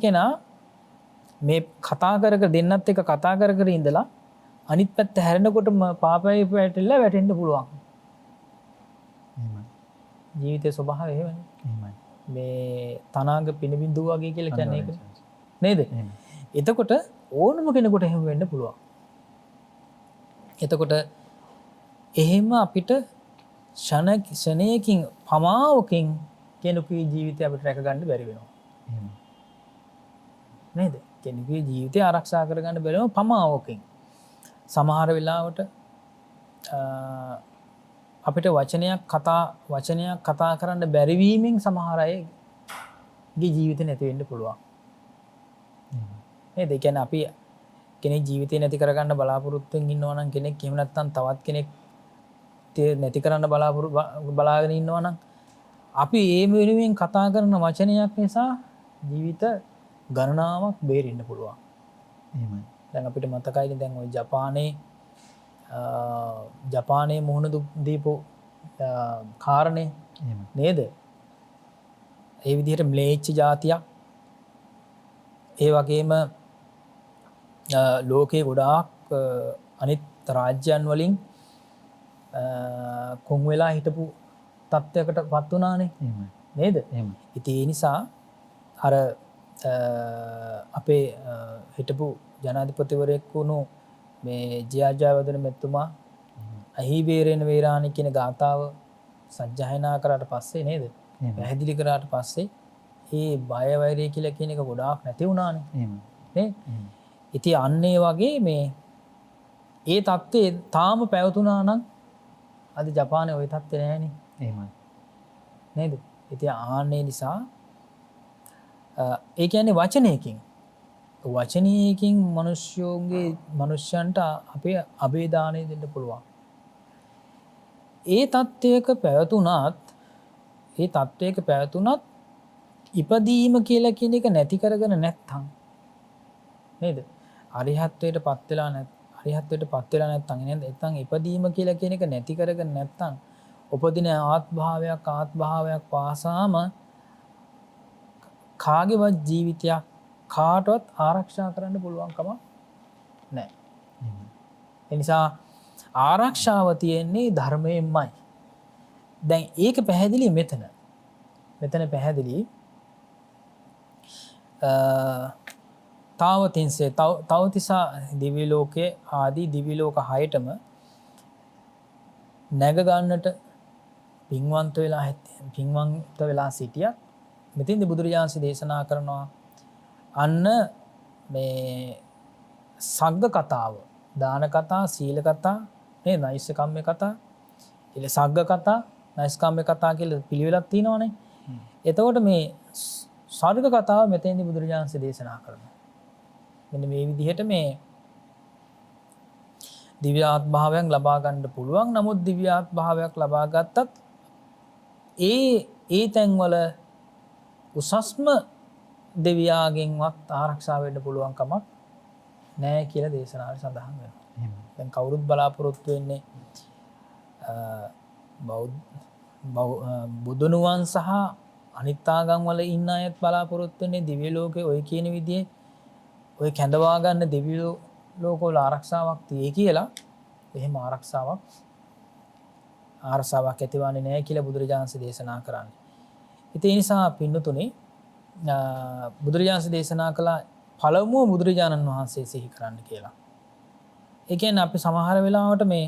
කෙනා මේ කතා කර දෙන්නත් එක කතා කර ඉඳලා අනිත් පැත්ත හැරෙනකොටම පාපය පැටලිලා වැටෙන්න පුළුවන්. එහෙමයි. ජීවිතයේ ස්වභාවය එහෙමනේ. එහෙමයි. මේ තනාග පිනබින්දුව වගේ කියලා කියන්නේ ඒක. නේද? එතකොට ඕනම කෙනෙකුට එහෙම වෙන්න පුළුවන්. එතකොට එහෙම අපිට ෂණයකින් පමාවකින් කෙනෙකුගේ ජීවිතය අපිට රැක ගන්න බැරි වෙනවා. නේද? කෙනෙකුගේ ජීවිතය ආරක්ෂා කරගන්න බැරිම පමාවකින්. සමහර වෙලාවට අපිට වචනයක් කතා කරන්න බැරිවීමෙන් සමහර අයගේ ජීවිත නැති වෙන්න පුළුවන්. නේද? ඒ කියන්නේ අපි කෙනෙක් ජීවිතේ නැති කරගන්න බලාපොරොත්තුෙන් ඉන්නවා නම් කෙනෙක් එහෙම නැත්නම් තවත් කෙනෙක් නැති කරන්න බලාගෙන ඉන්නවා නම් අපි ඒ වෙනුවෙන් කතා කරන වචනයක් නිසා ජීවිත ගණනාවක් බේරෙන්න පුළුවන්. එහෙමයි. දැන් අපිට මතකයිනේ දැන් ওই ජපානයේ මුහුණ දීපු කාරණේ නේද? ඒ විදිහට ම්ලේච්ඡ ජාතියක් ඒ වගේම ලෝකේ ගොඩාක් අනිත් රාජ්‍යයන් වලින් කොන් වෙලා හිටපු තත්ත්වයකට පත් වුණානේ නේද? ඉතින් ඒ නිසා අර අපේ හිටපු ජනාධිපතිවරයෙක් වුණු මේ ජයජයවර්ධන මෙතුමා අහි වේරේන වේරාණි කියන ගාථාව සජ්ජායනා කරාට පස්සේ නේද? පැහැදිලි කරාට පස්සේ මේ බය වෛරය කියලා කියන එක ගොඩාක් නැති වුණානේ. නේ? ඉතින් අන්න ඒ වගේ මේ ඒ தත්ත්වය තාම පැවතුණා නම් අද ජපානයේ ওই தත්ත්වය නැහැනේ. එහෙමයි. නේද? ඉතින් ආන්නේ නිසා ඒ කියන්නේ වචනයකින් මනුෂ්‍යයන්ට අපේ අභේදානය දෙන්න පුළුවන්. ඒ තත්ත්වයක පැවතුනත් ඉපදීම කියලා කියන එක නැති කරගෙන නැත්තම් නේද? අරිහත්ත්වයට පත් වෙලා නැත්තම් නේද? නැත්තම් ඉපදීම කියලා කියන එක නැති කරගෙන නැත්තම් උපදින ආත්භාවයක් පාසාම කාගේවත් ජීවිතයක් කාටවත් ආරක්ෂා කරන්න පුළුවන් කමක් නැහැ. ඒ නිසා ආරක්ෂාව තියෙන්නේ ධර්මයෙන්මයි. දැන් ඒක පැහැදිලි මෙතන පැහැදිලි තවතිසා දිව්‍ය ලෝකයේ ආදී දිව්‍ය ලෝක 6ටම නැග ගන්නට පින්වන්ත වෙලා සිටියා. මෙතෙන්දි බුදුරජාණන් දේශනා කරනවා අන්න මේ සග්ග කතාව, දාන කතා, සීල කතා, මේ නෛෂ්කම්ම්‍ය කතා, ඊළ සග්ග කතා, නෛෂ්කම්ම්‍ය කතා කියලා පිළිවෙලක් තියෙනවානේ. එතකොට මේ සර්ග කතාව මෙතෙන්දි බුදුරජාණන් දේශනා කරනවා. මෙන්න මේ විදිහට මේ දිව්‍යාත්භාවයක් ලබා ගන්න පුළුවන්. නමුත් දිව්‍යාත්භාවයක් ලබා ගත්තත් ඒ තැන්වල උසස්ම දෙවියාගෙන්වත් ආරක්ෂා වෙන්න පුළුවන් කමක් නැහැ කියලා දේශනාවේ සඳහන් වෙනවා. දැන් කවුරුත් බලාපොරොත්තු වෙන්නේ බුදුනුවන් සහ අනිත් ආගම් වල ඉන්න අයත් බලාපොරොත්තු වෙන්නේ දිව්‍ය ලෝකේ ඔය කියන විදිහේ ඔය කැඳවා ගන්න දිව්‍ය ලෝකවල ආරක්ෂාවක් තියේ කියලා. එහෙම ආරක්ෂාවක් ඇතිවන්නේ නැහැ කියලා බුදුරජාණන් දේශනා කරන්නේ. ඉතින් ඒ නිසා පින්නතුනේ බුදුරජාණන් දේශනා කළ පළමුව බුදුරජාණන් වහන්සේ සිහි කරන්න කියලා. ඒ කියන්නේ අපි සමහර වෙලාවට මේ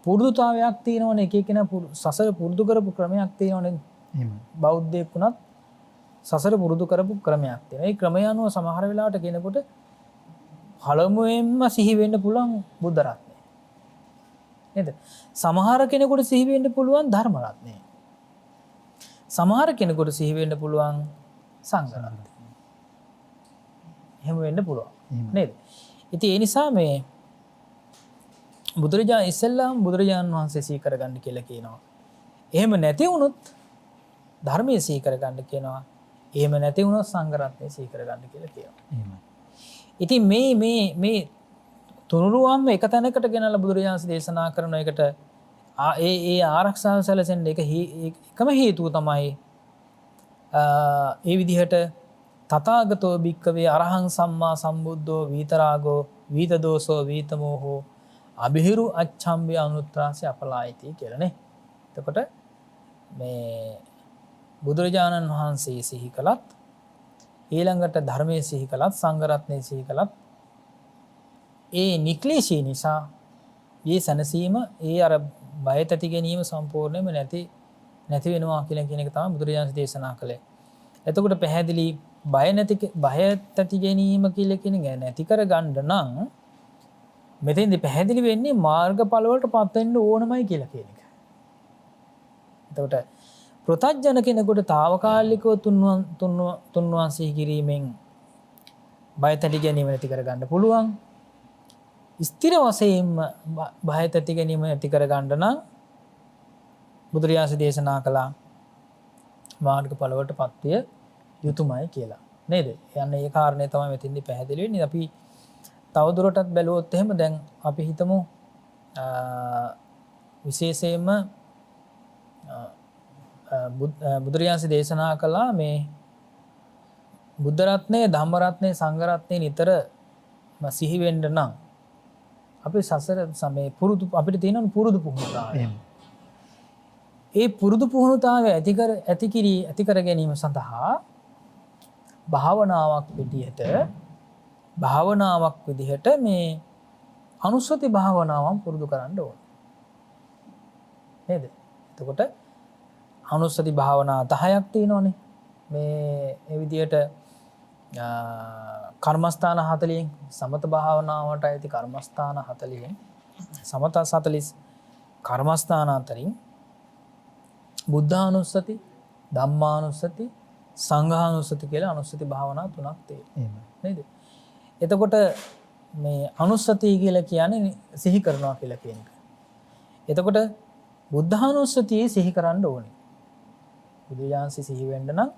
පුරුදුතාවයක් තියෙනවනේ, එක එකන සසර පුරුදු කරපු ක්‍රමයක් තියෙනවනේ. බෞද්ධයෙක් වුණත් සසර පුරුදු කරපු ක්‍රමයක් තියෙනවා. ඒ ක්‍රමය අනුව සමහර වෙලාවට කෙනෙකුට පළමුවෙන්ම සිහි වෙන්න පුළුවන් බුද්ධ රත්නය. නේද? සමහර කෙනෙකුට සිහි වෙන්න පුළුවන් ධර්ම රත්නය. සමහර කෙනෙකුට සිහි වෙන්න පුළුවන් සංඝ රත්නය. එහෙම වෙන්න පුළුවන්. නේද? ඉතින් ඒ නිසා මේ බුදුරජාණන් වහන්සේ සිහි කරගන්න කියලා කියනවා. එහෙම නැති වුණොත් ධර්මයේ සිහි කරගන්න කියනවා. එහෙම නැති වුණොත් සංඝ රත්නය සිහි කරගන්න කියලා කියනවා. ඉතින් මේ තුනුරුවන්ම එක තැනකට ගෙනල්ලා බුදුරජාණන් දේශනා කරන එකට ඒ ආරක්ෂාව සැලසෙන්න එකම හේතුව තමයි ඒ විදිහට තථාගතෝ භික්ඛවේ අරහං සම්මා සම්බුද්ධෝ විතරාගෝ විතදෝසෝ විතමෝහෝ අබිහිරු අච්ඡම්බ්‍ය අනුත්‍රාසේ අපලායති කියලානේ. එතකොට මේ බුදුරජාණන් වහන්සේ සිහි කළත් ඊළඟට ධර්මයේ සිහි කළත් සංඝරත්නයේ සිහි කළත් ඒ නික්ලේශී නිසා මේ සැනසීම ඒ අර බය තැති ගැනීම සම්පූර්ණයෙන්ම නැති වෙනවා කියන එක තමයි බුදුරජාණන් දේශනා කළේ. එතකොට පැහැදිලි බය තැති ගැනීම කියලා කියන එක නැති කර ගන්න නම් මෙතෙන්දි පැහැදිලි වෙන්නේ මාර්ගඵල වලට පත් වෙන්න ඕනමයි කියලා කියන එක. එතකොට ප්‍රතඥ කෙනෙකුට తాවකාලිකව තුන්වන් සිහි කිරීමෙන් බය තැති ගැනීම නැති කර ගන්න පුළුවන්. ස්ථිර වශයෙන්ම බය තැති ගැනීම නැති කර ගන්න නම් බුදුරජාණන් දේශනා කළා මාර්ගඵල වලට පත් විය යුතුයමයි කියලා. නේද? යන්නේ ඒ කාරණේ තමයි මෙතෙන්දි පැහැදිලි වෙන්නේ. අපි තවදුරටත් බැලුවොත් එහෙම දැන් අපි හිතමු විශේෂයෙන්ම බුදුරජාණන් දේශනා කළා මේ බුද්ධ රත්නය, ධම්ම රත්නය, සංඝ රත්නය නිතර සිහි වෙන්න නම් අපි සසර සමේ අපිට තියෙන පුරුදු පුහුණුතාවය. ඒ පුරුදු පුහුණුතාවය ඇති කර ගැනීම සඳහා භාවනාවක් විදිහට මේ අනුස්සති භාවනාවන් පුරුදු කරන්න ඕන. නේද? එතකොට අනුස්සති භාවනා 10ක් තියෙනවානේ. මේ ඒ විදිහට කර්මස්ථාන 40න් සමත භාවනාවට ඇති කර්මස්ථාන 40න් සමත 40 කර්මස්ථාන අතරින් බුද්ධානුස්සති, ධම්මානුස්සති, සංඝානුස්සති කියලා අනුස්සති භාවනා 3ක් තියෙනවා. නේද? එතකොට මේ අනුස්සති කියලා කියන්නේ සිහි කරනවා කියලා කියන එක. එතකොට බුද්ධානුස්සතිය සිහි කරන්න ඕනේ. බුදුජානසී සිහි වෙන්න නම්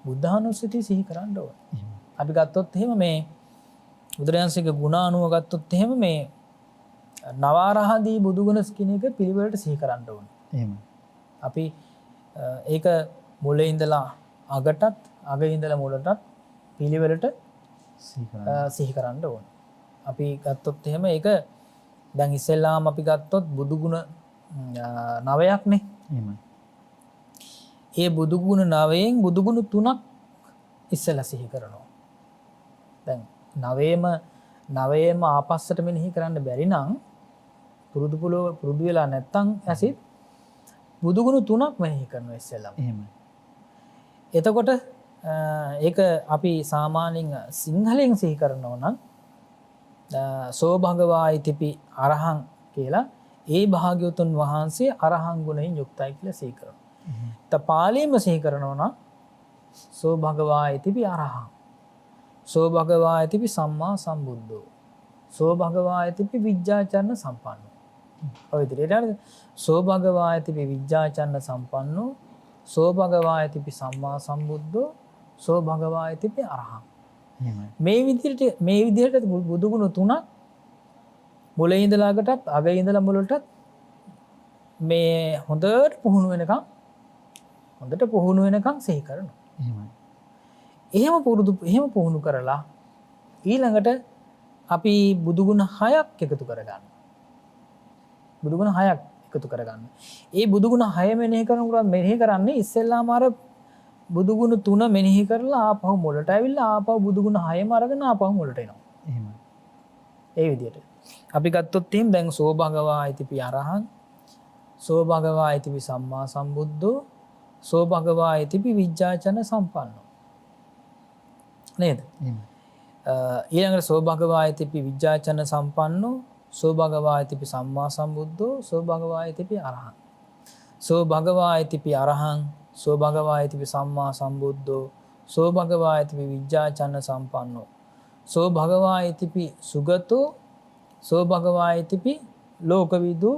බුද්ධානුස්සතිය සිහි කරන්න ඕනේ. අපි ගත්තොත් එහෙම මේ බුදුරජාණන්සේගේ ගුණ අනුව ගත්තොත් එහෙම මේ නවාරහදී බුදුගුණ කියන එක පිළිවෙලට සිහි කරන්න ඕනේ. එහෙම. අපි ඒක මුලින් ඉඳලා අගටත් අග ඉඳලා මුලටත් පිළිවෙලට සිහි කරන්න ඕනේ. අපි ගත්තොත් එහෙම ඒක දැන් ඉස්සෙල්ලාම අපි ගත්තොත් බුදුගුණ 9ක්නේ. එහෙමයි. ඒ බුදුගුණ 9න් බුදුගුණ 3ක් ඉස්සෙල්ලා සිහි කරනවා. දැන් 9ම ආපස්සට මෙනෙහි කරන්න බැරි නම් පුරුදු වෙලා නැත්තම් ඇසිත් බුදුගුණ 3ක් මෙනෙහි කරනවා ඉස්සෙල්ලාම. එහෙමයි. එතකොට ඒක අපි සාමාන්‍යයෙන් සිංහලෙන් සිහි කරනවා නම් සෝ භගවායිතිපි අරහං කියලා ඒ භාග්‍යවතුන් වහන්සේ අරහං ගුණයෙන් යුක්තයි කියලා සිහි කරනවා. පාලියෙන්ම සිහි කරනවා නම් සෝ භගවායිතිපි අරහං සෝ භගවායිතිපි සම්මා සම්බුද්ධෝ සෝ භගවායිතිපි විජ්ජාචරණ සම්පන්නෝ. ඔය විදිහට සෝ භගවායිතිපි විජ්ජාචරණ සම්පන්නෝ සෝ භගවායිතිපි සම්මා සම්බුද්ධෝ සෝ භගවායිතිපි අරහං. මේ විදිහට බුදුගුණ 3ක් මුලින් ඉඳලා අගටත් අග ඉඳලා මුලටත් මේ හොඳට පුහුණු වෙනකන් සිහි කරනවා. එහෙම පුහුණු කරලා ඊළඟට අපි බුදුගුණ 6ක් එකතු කරගන්න. බුදුගුණ 6ක් එකතු කරගන්න. ඒ බුදුගුණ 6 මෙනෙහි කරන්නේ ඉස්සෙල්ලාම අර බුදුගුණ 3 මෙනෙහි කරලා ආපහු මුලට ඇවිල්ලා ආපහු බුදුගුණ 6ම අරගෙන ආපහු මුලට එනවා. එහෙමයි. ඒ විදිහට. අපි ගත්තොත් එහෙනම් දැන් සෝ භගවායිතිපි අරහං සෝ භගවායිතිපි සම්මා සම්බුද්ධෝ සෝ භගවායිතිපි විජ්ජාචරණ සම්පන්නෝ. නේද? ඊළඟට සෝ භගවායිතිපි විජ්ජාචරණ සම්පන්නෝ සෝ භගවායිතිපි සම්මා සම්බුද්ධෝ සෝ භගවායිතිපි අරහං සෝ භගවායිතිපි අරහං සෝ භගවායිතිපි සම්මා සම්බුද්ධෝ සෝ භගවායිතිපි විජ්ජාචරණ සම්පන්නෝ සෝ භගවායිතිපි සුගතෝ සෝ භගවායිතිපි ලෝකවිදු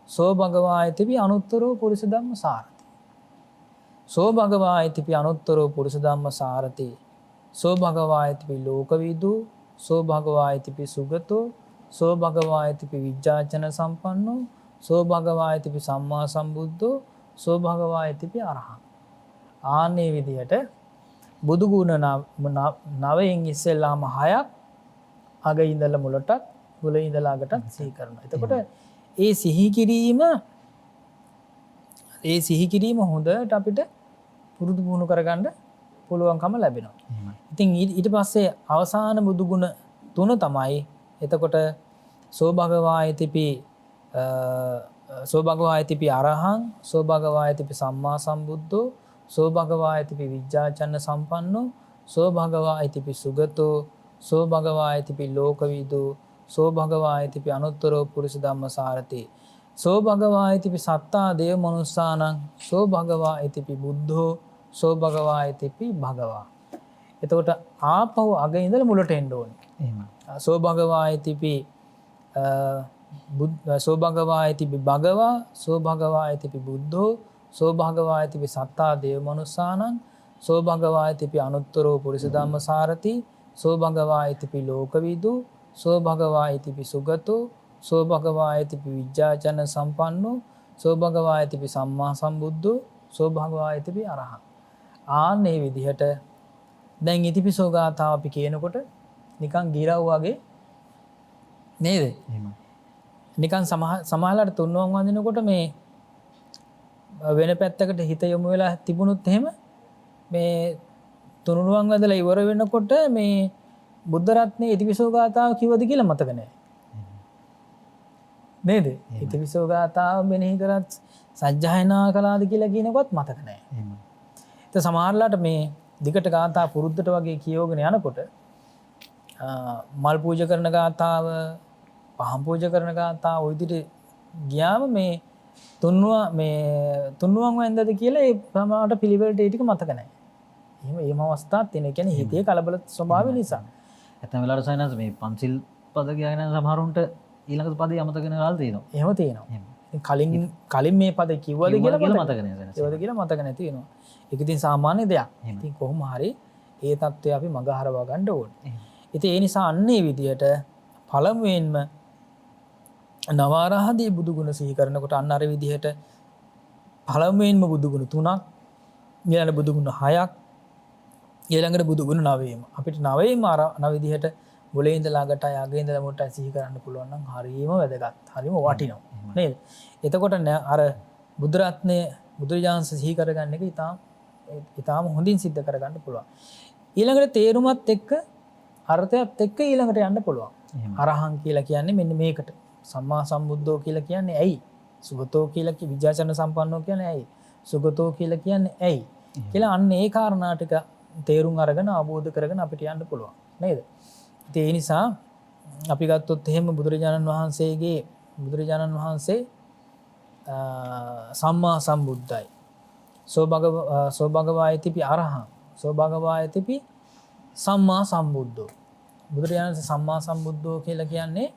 සෝ භගවායිතිපි අනුත්තරෝ පුරිස ධම්ම සාරති සෝ භගවායිතිපි අනුත්තරෝ පුරිස ධම්ම සාරති සෝ භගවායිතිපි ලෝකවිදු සෝ භගවායිතිපි සුගතෝ සෝ භගවායිතිපි විජ්ජාචරණ සම්පන්නෝ සෝ භගවායිතිපි සම්මා සම්බුද්ධෝ සෝ භගවායිතිපි අරහං. ආන්නේ විදිහට බුදුගුණ 9න් ඉස්සෙල්ලාම 6ක් අග ඉඳලා මුලටත් මුල ඉඳලා අගටත් සිහි කරනවා. එතකොට ඒ සිහි කිරීම හොඳට අපිට පුරුදු පුහුණු කරගන්න පුළුවන්කම ලැබෙනවා. ඉතින් ඊට පස්සේ අවසාන බුදු ගුණ 3 තමයි එතකොට සෝභගවායතිපි අරහං සෝභගවායතිපි සම්මා සම්බුද්ධෝ සෝභගවායතිපි විජ්ජාචන්න සම්පන්නෝ සෝභගවායතිපි සුගතෝ සෝභගවායතිපි ලෝකවිදු සෝභගවායතිපි අනුත්තරෝ පුරිස ධම්මසාරති සෝභගවායතිපි සත්තා දේව මනුස්සානං සෝභගවායතිපි බුද්ධෝ සෝභගවායතිපි භගවා. එතකොට ආපහු අග ඉඳලා මුලට එන්න ඕනේ. එහෙම. සෝභගවායතිපි සෝභගවායතිපි භගවා සෝභගවායතිපි බුද්ධෝ සෝභගවායතිපි සත්තා දේව මනුස්සානං සෝභගවායතිපි අනුත්තරෝ පුරිස ධම්මසාරති සෝභගවායතිපි ලෝකවිදු සෝභගවායතිපි සුගතෝ සෝභගවායතිපි විජ්ජාචන සම්පන්නෝ සෝභගවායතිපි සම්මා සම්බුද්ධෝ සෝභගවායතිපි අරහං. ආන්නේ විදිහට දැන් ඉතිපිසෝ ගාථාව අපි කියනකොට නිකන් ගිරව් වගේ නේද? එහෙම. නිකන් සමහරලාට තුන්වන් වඳිනකොට මේ වෙන පැත්තකට හිත යොමු වෙලා තිබුණොත් එහෙම මේ තුනුරුවන් වැදලා ඉවර වෙනකොට මේ බුද්ධ රත්නේ ඉතිපිසෝ ගාථාව කිව්වද කියලා මතක නැහැ. නේද? ඉතිපිසෝ ගාථාව මෙනෙහි කරත් සජ්ජායනා කළාද කියලා කියනකොත් මතක නැහැ. එහෙම. ඒ සමහරලාට මේ දිගට ගාථා පුරුද්දට වගේ කියවගෙන යනකොට මල් පූජා කරන ගාථාව, පහන් පූජා කරන ගාථාව ඔය විදිහට ගියාම මේ තුන්නුවන් වෙන්දද කියලා ඒ ප්‍රමාණයට පිළිවෙලට ඒ ටික මතක නැහැ. එහෙම අවස්ථාවක් තියෙන. ඒ කියන්නේ හිතේ කලබල ස්වභාවය නිසා. ඇත්තම වෙලාවට සයනස් මේ පන්සිල් පද කියන සමහරුන්ට ඊළඟ පදේ අමතක වෙන වෙලාවල් තියෙනවා. එහෙම තියෙනවා. ඉතින් කලින් මේ පද කිව්වද කියලා මතක නැහැ. ඒවද කියලා මතක නැති වෙනවා. ඒක ඉතින් සාමාන්‍ය දෙයක්. ඉතින් කොහොම හරි ඒ தත්ත්වය අපි මග හරවා ගන්න ඕනේ. ඉතින් ඒ නිසා අන්නේ විදියට පළමුවෙන්ම නවාරහදී බුදු ගුණ සිහි කරනකොට අන්න අර විදිහට පළමුවෙන්ම බුදු ගුණ 3ක්, ඊළඟ බුදු ගුණ 6ක්, ඊළඟට බුදු ගුණ 9ම. අපිට 9ම අර විදිහට මුලින් ඉඳලා අගට අගේ ඉඳලා මොට්ටයි සිහි කරන්න පුළුවන් නම් හරියම වැදගත්. හරියම වටිනවා. නේද? එතකොට අර බුදු රත්නය බුදුරජාණන් සිහි කරගන්න එක ඊටාම හොඳින් සිද්ධ කරගන්න පුළුවන්. ඊළඟට තේරුමත් එක්ක අර්ථයත් එක්ක ඊළඟට යන්න පුළුවන්. අරහං කියලා කියන්නේ මෙන්න මේකට. සම්මා සම්බුද්ධෝ කියලා කියන්නේ ඇයි? සුගතෝ කියලා විජ්ජාචන සම්පන්නෝ කියන්නේ ඇයි? සුගතෝ කියලා කියන්නේ ඇයි? කියලා අන්න ඒ කාරණා ටික තේරුම් අරගෙන අවබෝධ කරගෙන අපිට යන්න පුළුවන්. නේද? ඒ නිසා අපි ගත්තොත් එහෙම බුදුරජාණන් වහන්සේ සම්මා සම්බුද්ධයි. සෝභගවායතිපි අරහං සෝභගවායතිපි සම්මා සම්බුද්ධෝ. බුදුරජාණන් සම්මා සම්බුද්ධෝ කියලා කියන්නේ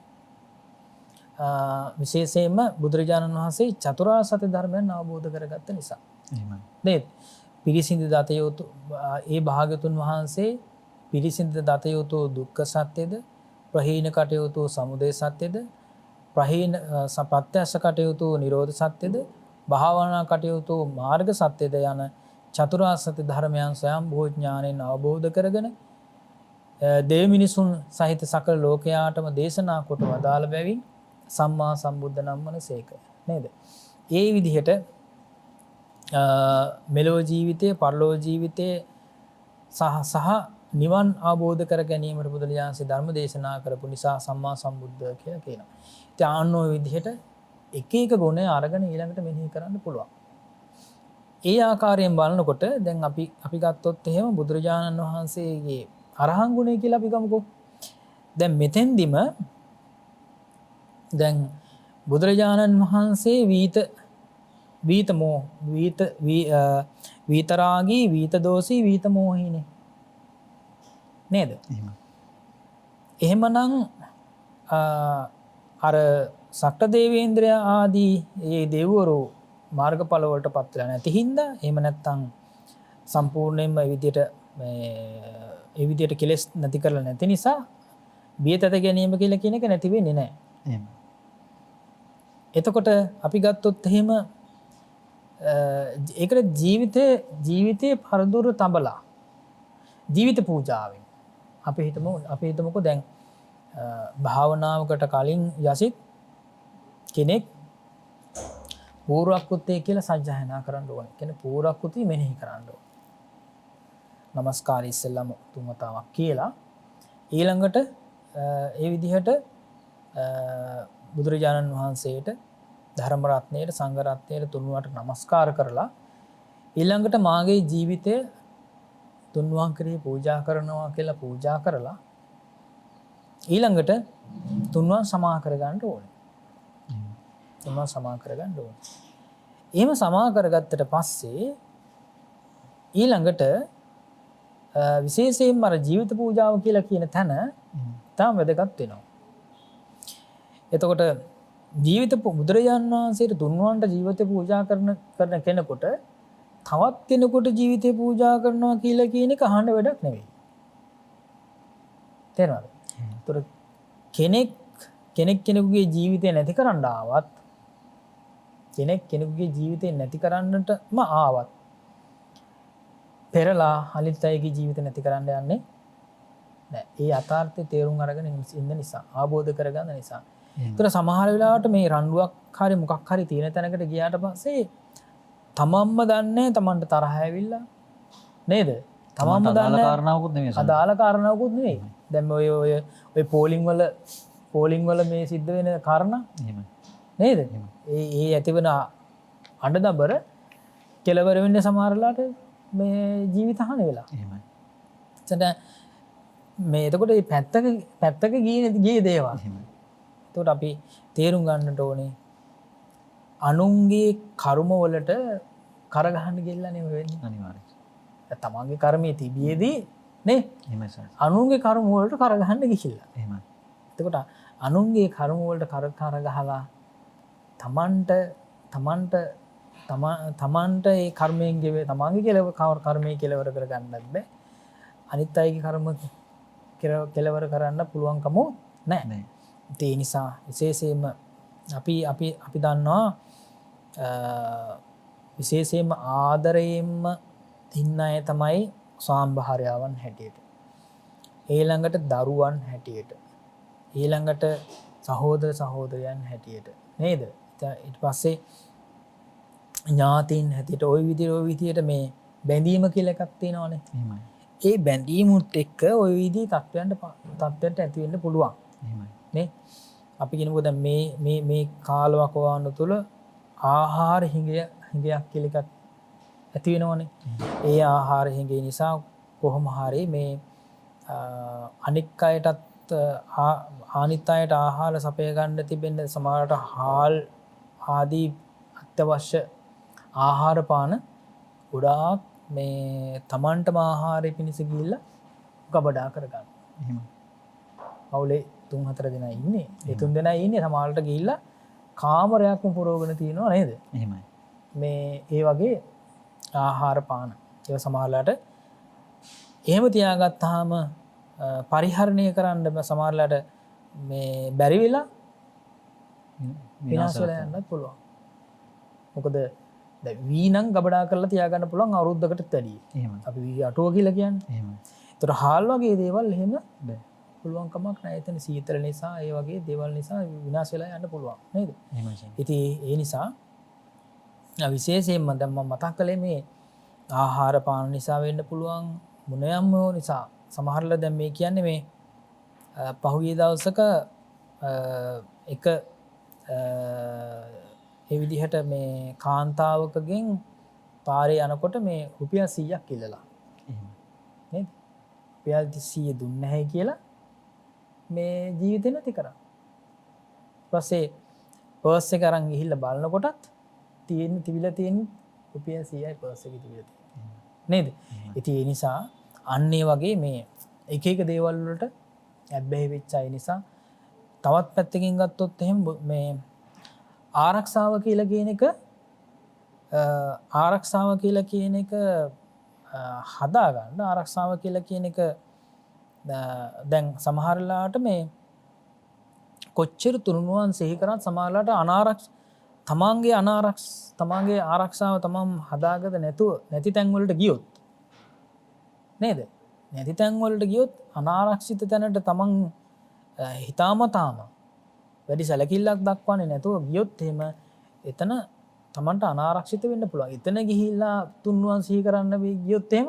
විශේෂයෙන්ම බුදුරජාණන් වහන්සේ චතුරාර්ය සත්‍ය ධර්මයන් අවබෝධ කරගත්ත නිසා. එහෙමයි. නේද? පිරිසිදු දත යුතු ඒ භාග්‍යතුන් වහන්සේ පිරිසිදු දත යුතු දුක්ඛ සත්‍යද, ප්‍රහීන කටයුතු සමුදය සත්‍යද, ප්‍රහීන සපත්‍යස්ස කටයුතු නිරෝධ සත්‍යද, භාවනා කටයුතු මාර්ග සත්‍යද යන චතුරාර්ය සත්‍ය ධර්මයන් ස්වයංභූ ඥාණයෙන් අවබෝධ කරගෙන දෙවි මිනිසුන් සහිත සකල ලෝකයාටම දේශනා කොට වදාළ බැවින් සම්මා සම්බුද්ධ නම් වනසේක. නේද? ඒ විදිහට මෙලොව ජීවිතයේ පරලොව ජීවිතයේ සහ නිවන් අවබෝධ කර ගැනීමට බුදුරජාණන්සේ ධර්ම දේශනා කරපු නිසා සම්මා සම්බුද්ධ කියලා කියනවා. ඉතින් ආන්න ඔය විදිහට එක එක ගුණ අරගෙන ඊළඟට මෙනෙහි කරන්න පුළුවන්. ඒ ආකාරයෙන් බලනකොට දැන් අපි ගත්තොත් එහෙම බුදුරජාණන් වහන්සේගේ අරහං ගුණය කියලා අපි ගමුකෝ. දැන් මෙතෙන්දිම දැන් බුදුරජාණන් වහන්සේ වීතරාගී වීතදෝසී වීතමෝහීනේ නේද? එහෙමනම් අර සක්‍ර දේවේන්ද්‍රය ආදී ඒ දෙවිවරු මාර්ගඵල වලට පත් වෙලා නැති හින්දා එහෙම නැත්නම් සම්පූර්ණයෙන්ම ඒ විදිහට කෙලස් නැති කරලා නැති නිසා බියතත ගැනීම කියලා කියන එක නැති වෙන්නේ නැහැ. එහෙම. එතකොට අපි ගත්තොත් එහෙම ඒකට ජීවිතයේ පරදුර තබලා ජීවිත පූජාවෙන් අපි හිතමුකෝ දැන් භාවනාවකට කලින් යසිත් කෙනෙක් පූර්වක්‍ෘතය කියලා සජ්ජායනා කරන්න ඕනේ. කියන්නේ පූර්වක්‍ෘතිය මෙනෙහි කරන්න ඕනේ. নমස්කාරය ඉස්සෙල්ලාම තුන් වතාවක් කියලා ඊළඟට ඒ විදිහට බුදුරජාණන් වහන්සේට ධර්ම රත්නයට සංඝ රත්නයට තුන්වරට නමස්කාර කරලා ඊළඟට මාගේ ජීවිතය තුන්වන් කරේ පූජා කරනවා කියලා පූජා කරලා ඊළඟට තුන්වන් සමා කරගන්න ඕනේ. තුන්වන් සමා කරගන්න ඕනේ. එහෙම සමා කරගත්තට පස්සේ ඊළඟට විශේෂයෙන්ම අර ජීවිත පූජාව කියලා කියන තැන තාම වැදගත් වෙනවා. එතකොට ජීවිත බුදුරජාණන් වහන්සේට තුන්වන්ට ජීවිත පූජා කරන කෙනෙකුට තවත් කෙනෙකුට ජීවිතේ පූජා කරනවා කියලා කියන එක අහන්න වැඩක් නෙවෙයි. තේරෙනවද? ඒතර කෙනෙකුගේ ජීවිතේ නැති කරන්න ආවත් කෙනෙකුගේ ජීවිතේ නැති කරන්නටම ආවත් පෙරලා අනිත් අයගේ ජීවිත නැති කරන්න යන්නේ නැහැ. ඒ යථාර්ථය තේරුම් අරගෙන ඉන්න නිසා, ආબોධ කරගන්න නිසා. ඒතර සමහර වෙලාවට මේ රණ්ඩුවක් හරි මොකක් හරි තියෙන තැනකට ගියාට පස්සේ තමන්ම දන්නේ තමන්ට තරහ ඇවිල්ලා නේද? තමන්ම දන්නේ කාරණාවකුත් නෙමෙයි. අදාළ කාරණාවකුත් නෙමෙයි. දැන් ඔය පෝලිං වල මේ සිද්ධ වෙන කාරණා එහෙමයි. නේද? ඒ ඇතිවන අඬදබර කෙලවර වෙන්නේ සමහරලාට මේ ජීවිත හානි වෙලා. එහෙමයි. මේ එතකොට මේ පැත්තක ගියේ දේවල්. එහෙමයි. එතකොට අපි තේරුම් ගන්නට ඕනේ අනුන්ගේ කර්ම වලට කරගහන්න ගිල්ලා නෙමෙයි වෙන්නේ. අනිවාර්යයෙන්. තමන්ගේ කර්මයේ තිබියේදී නේ? එහෙමයි සර්. අනුන්ගේ කර්ම වලට කරගහන්න ගිහිල්ලා. එහෙමයි. එතකොට අනුන්ගේ කර්ම වලට කරගහලා තමන්ට ඒ කර්මයෙන් ගෙවේ තමන්ගේ කර්මයේ කෙලවර කරගන්නත් බෑ. අනිත් අයගේ කර්ම කෙලවර කරන්න පුළුවන්කම නැහැ. ඒ නිසා විශේෂයෙන්ම අපි දන්නවා විශේෂයෙන්ම ආදරයෙන්ම ඉන්න අය තමයි ස්වාම්භාර්යාවන් හැටියට. ඊළඟට දරුවන් හැටියට. ඊළඟට සහෝදර සහෝදරයන් හැටියට. නේද? ඊට පස්සේ ඥාතීන් හැටියට ওই විදිහට මේ බැඳීම කියලා එකක් තියෙනවානේ. එහෙමයි. ඒ බැඳීමුත් එක්ක ওই විදිහේ තත්ත්වයන්ට ඇති වෙන්න පුළුවන්. එහෙමයි. නේ? අපි කියනකොට දැන් මේ කාලවකවානු තුල ආහාර හිඟයක් කියලා එකක් ඇති වෙනවනේ. ඒ ආහාර හිඟේ නිසා කොහොම හරි මේ අනික් අයටත් අනිත් අයට ආහාර සපය ගන්න තිබෙන්න සමහරට හාල් ආදී අත්‍යවශ්‍ය ආහාර පාන ගොඩාක් මේ Tamanටම ආහාරය පිණිස ගිහිල්ලා ගබඩා කරගන්න. එහෙමයි. පවුලේ 3-4 දෙනා ඉන්නේ. ඒ 3 දෙනා ඉන්නේ සමහරට ගිහිල්ලා කාමරයක්ම පුරවගෙන තියෙනවා නේද? එහෙමයි. මේ ඒ වගේ ආහාර පාන. ඒක සමහරලාට එහෙම තියාගත්තාම පරිහරණය කරන්න සමහරලාට මේ බැරි වෙලා විනාශ වෙලා යන්නත් පුළුවන්. මොකද දැන් වී නම් ගබඩා කරලා තියාගන්න පුළුවන් අවුරුද්දකටත් වැඩි. එහෙමයි. අපි වී අටුව කියලා කියන්නේ. එහෙමයි. ඒතර හාල් වගේ දේවල් එහෙම බෑ. පුළුවන් කමක් නැහැ. එතන සීතල නිසා ඒ වගේ දේවල් නිසා විනාශ වෙලා යන්න පුළුවන් නේද? එහෙමයි සර්. ඉතින් ඒ නිසා විශේෂයෙන්ම දැන් මම මතක් කළේ මේ ආහාර පාන නිසා වෙන්න පුළුවන් මොනයම් නිසා සමහරලා දැන් මේ කියන්නේ මේ පහුගිය දවසක එක ඒ විදිහට මේ කාන්තාවකගෙන් පාරේ යනකොට මේ රුපියල් 100ක් ඉල්ලලා. එහෙමයි. නේද? රුපියල් 100 දුන්නේ නැහැ කියලා මේ ජීවිතේ නැති කරා. ඊපස්සේ පර්ස් එක අරන් ගිහිල්ලා බලනකොටත් තිබිලා තියෙන රුපියල් 100යි පර්ස් එකේ තිබිලා තියෙන්නේ. නේද? ඉතින් ඒ නිසා අන්න ඒ වගේ මේ එක එක දේවල් වලට ඇබ්බැහි වෙච්ච අය නිසා තවත් පැත්තකින් ගත්තොත් එහෙම මේ ආරක්ෂාව කියලා කියන එක හදාගන්න ආරක්ෂාව කියලා කියන එක දැන් සමහරලාට මේ කොච්චර තුනුරුවන් සිහි කරත් සමහරලාට තමන්ගේ ආරක්ෂාව තමන් හදාගත නැතුව නැති තැන් වලට ගියොත් නේද? නැති තැන් වලට ගියොත් අනාරක්ෂිත තැනට තමන් හිතාමතාම වැඩි සැලකිල්ලක් දක්වන්නේ නැතුව ගියොත් එහෙම එතන තමන්ට අනාරක්ෂිත වෙන්න පුළුවන්. එතන ගිහිල්ලා තුන්වන් සිහි කරන්න ගියොත් එහෙම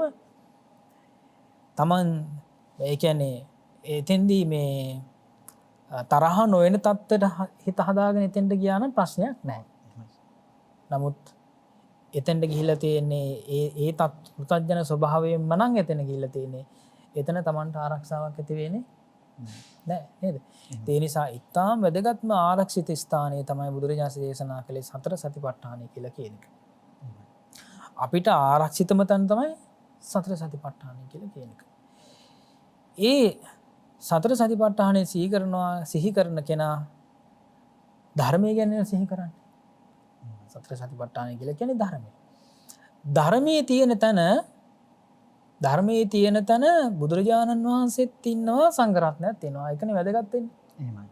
තමන් ඒ කියන්නේ එතෙන්දී මේ තරහ නොවන තත්ත්වයට හිත හදාගෙන එතෙන්ට ගියා නම් ප්‍රශ්නයක් නැහැ. නමුත් එතෙන්ට ගිහිල්ලා තියෙන්නේ ඒ පෘථග්ජන ස්වභාවයෙන්ම නම් එතන ගිහිල්ලා තියෙන්නේ. එතන තමන්ට ආරක්ෂාවක් ඇති වෙන්නේ නැහැ නේද? ඒ නිසා ඊටාම් වැදගත්ම ආරක්ෂිත ස්ථානයේ තමයි බුදුරජාණන් දේශනා කළේ සතර සතිපට්ඨානය කියලා කියන එක. අපිට ආරක්ෂිතම තැන තමයි සතර සතිපට්ඨානය කියලා කියන එක. ඒ සතර සතිපට්ඨානය සිහි කරන කෙනා ධර්මය ගැන සිහි කරන්නේ. සතර සතිපට්ඨානය කියලා කියන්නේ ධර්මය. ධර්මයේ තියෙන තැන බුදුරජාණන් වහන්සේත් ඉන්නවා සංඝ රත්නයත් ඉන්නවා. ඒකනේ වැදගත් වෙන්නේ. එහෙමයි.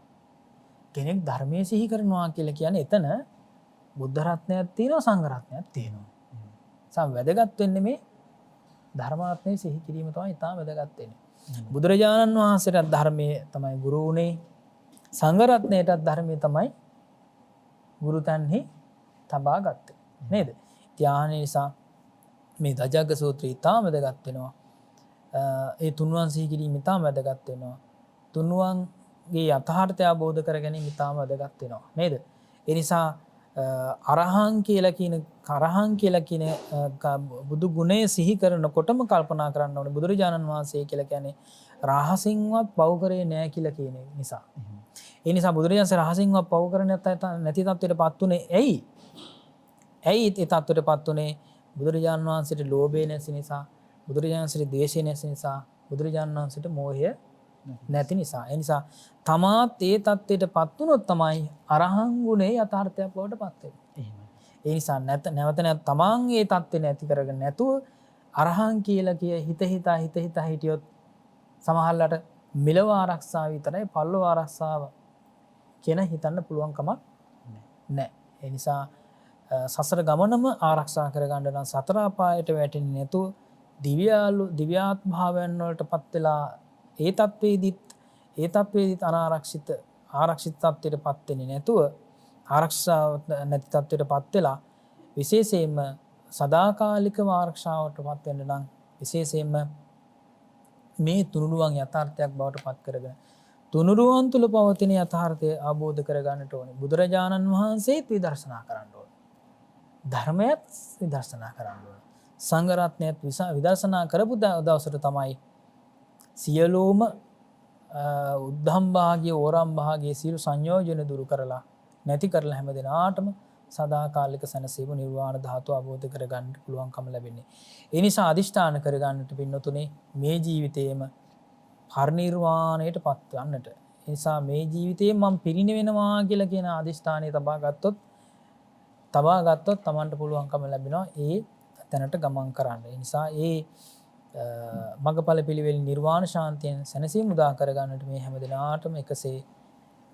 කෙනෙක් ධර්මයේ සිහි කරනවා කියලා කියන්නේ එතන බුද්ධ රත්නයක් තියෙනවා සංඝ රත්නයක් තියෙනවා. වැදගත් වෙන්නේ මේ ධර්මාත්මය සිහි කිරීම තමයි ඉතාම වැදගත් වෙන්නේ. බුදුරජාණන් වහන්සේට ධර්මයේ තමයි ගුරු උනේ. සංඝ රත්නයටත් ධර්මයේ තමයි ගුරු තන්හි තබා ගත්තේ. නේද? ධානය නිසා මේ දජග්ග සූත්‍රය ඉතාම වැදගත් වෙනවා. ඒ තුන්වන් සිහි කිරීම ඉතාම වැදගත් වෙනවා. තුන්වන්ගේ යථාර්ථය අවබෝධ කර ගැනීම ඉතාම වැදගත් වෙනවා. නේද? ඒ නිසා අරහං කියලා කියන බුදු ගුණය සිහි කරනකොටම කල්පනා කරන්න ඕනේ බුදුරජාණන් වහන්සේ කියලා කියන්නේ රහසින්වත් පව් කරේ නැහැ කියලා කියන නිසා. ඒ නිසා බුදුරජාණන් රහසින්වත් පව් කරන්නේ නැති තත්ත්වයටපත් උනේ ඇයි? ඇයි ඒ තත්ත්වයටපත් උනේ? බුදුරජාණන් වහන්සේට ලෝභය නැති නිසා, බුදුරජාණන් වහන්සේට ද්වේෂය නැති නිසා, බුදුරජාණන් වහන්සේට මෝහය නැති නිසා. ඒ නිසා තමාත් ඒ තත්ත්වයටපත් වුණොත් තමයි අරහං ගුණේ යථාර්ථයක් බවට පත් වෙන්නේ. ඒ නිසා නැවත නැවත තමන් ඒ තත්ත්වෙ නැති කරගෙන නැතුව අරහං කියලා හිත හිටියොත් සමහරවිට මිලව ආරක්ෂාව විතරයි පල්ලව ආරක්ෂාව කියන හිතන්න පුළුවන් කමක් නැහැ. ඒ නිසා සසර ගමනම ආරක්ෂා කරගන්න නම් සතර අපායට වැටෙන්නේ නැතුව දිව්‍යාත්ම භාවයන් වලටපත් වෙලා ඒ තත්ත්වයේදීත් ආරක්ෂිත තත්ත්වයටපත් වෙන්නේ නැතුව ආරක්ෂාව නැති තත්ත්වයටපත් වෙලා විශේෂයෙන්ම සදාකාලිකව ආරක්ෂාවටපත් වෙන්න නම් විශේෂයෙන්ම මේ තුනුරුවන් යථාර්ථයක් බවට පත් කරගෙන තුනුරුවන් තුල පවතින යථාර්ථය අවබෝධ කරගන්නට ඕනේ. බුදුරජාණන් වහන්සේත් විදර්ශනා කරන්න ඕනේ. ධර්මයත් විදර්ශනා කරන්න ඕනේ. සංඝ රත්නයත් විදර්ශනා කරපු දවසට තමයි සියලුම උද්ධම් භාගයේ ඕරම් භාගයේ සියලු සංයෝජන දුරු කරලා නැති කරලා හැම දිනාටම සදාකාලික සැනසීම නිර්වාණ ධාතුව අවබෝධ කරගන්න පුළුවන්කම ලැබෙන්නේ. ඒ නිසා අදිෂ්ඨාන කරගන්නට පින්නතුනේ මේ ජීවිතේම පරිනිර්වාණයටපත් වන්නට. ඒ නිසා මේ ජීවිතේ මම පිරිනිවෙනවා කියලා කියන අදිෂ්ඨානය තබා ගත්තොත් Tamanට පුළුවන්කම ලැබෙනවා ඒ තැනට ගමන් කරන්න. ඒ නිසා ඒ මග්ගඵල පිළිවෙල නිර්වාණ ශාන්තියෙන් සැනසීම උදා කරගන්නට මේ හැම දිනාටම එකසේ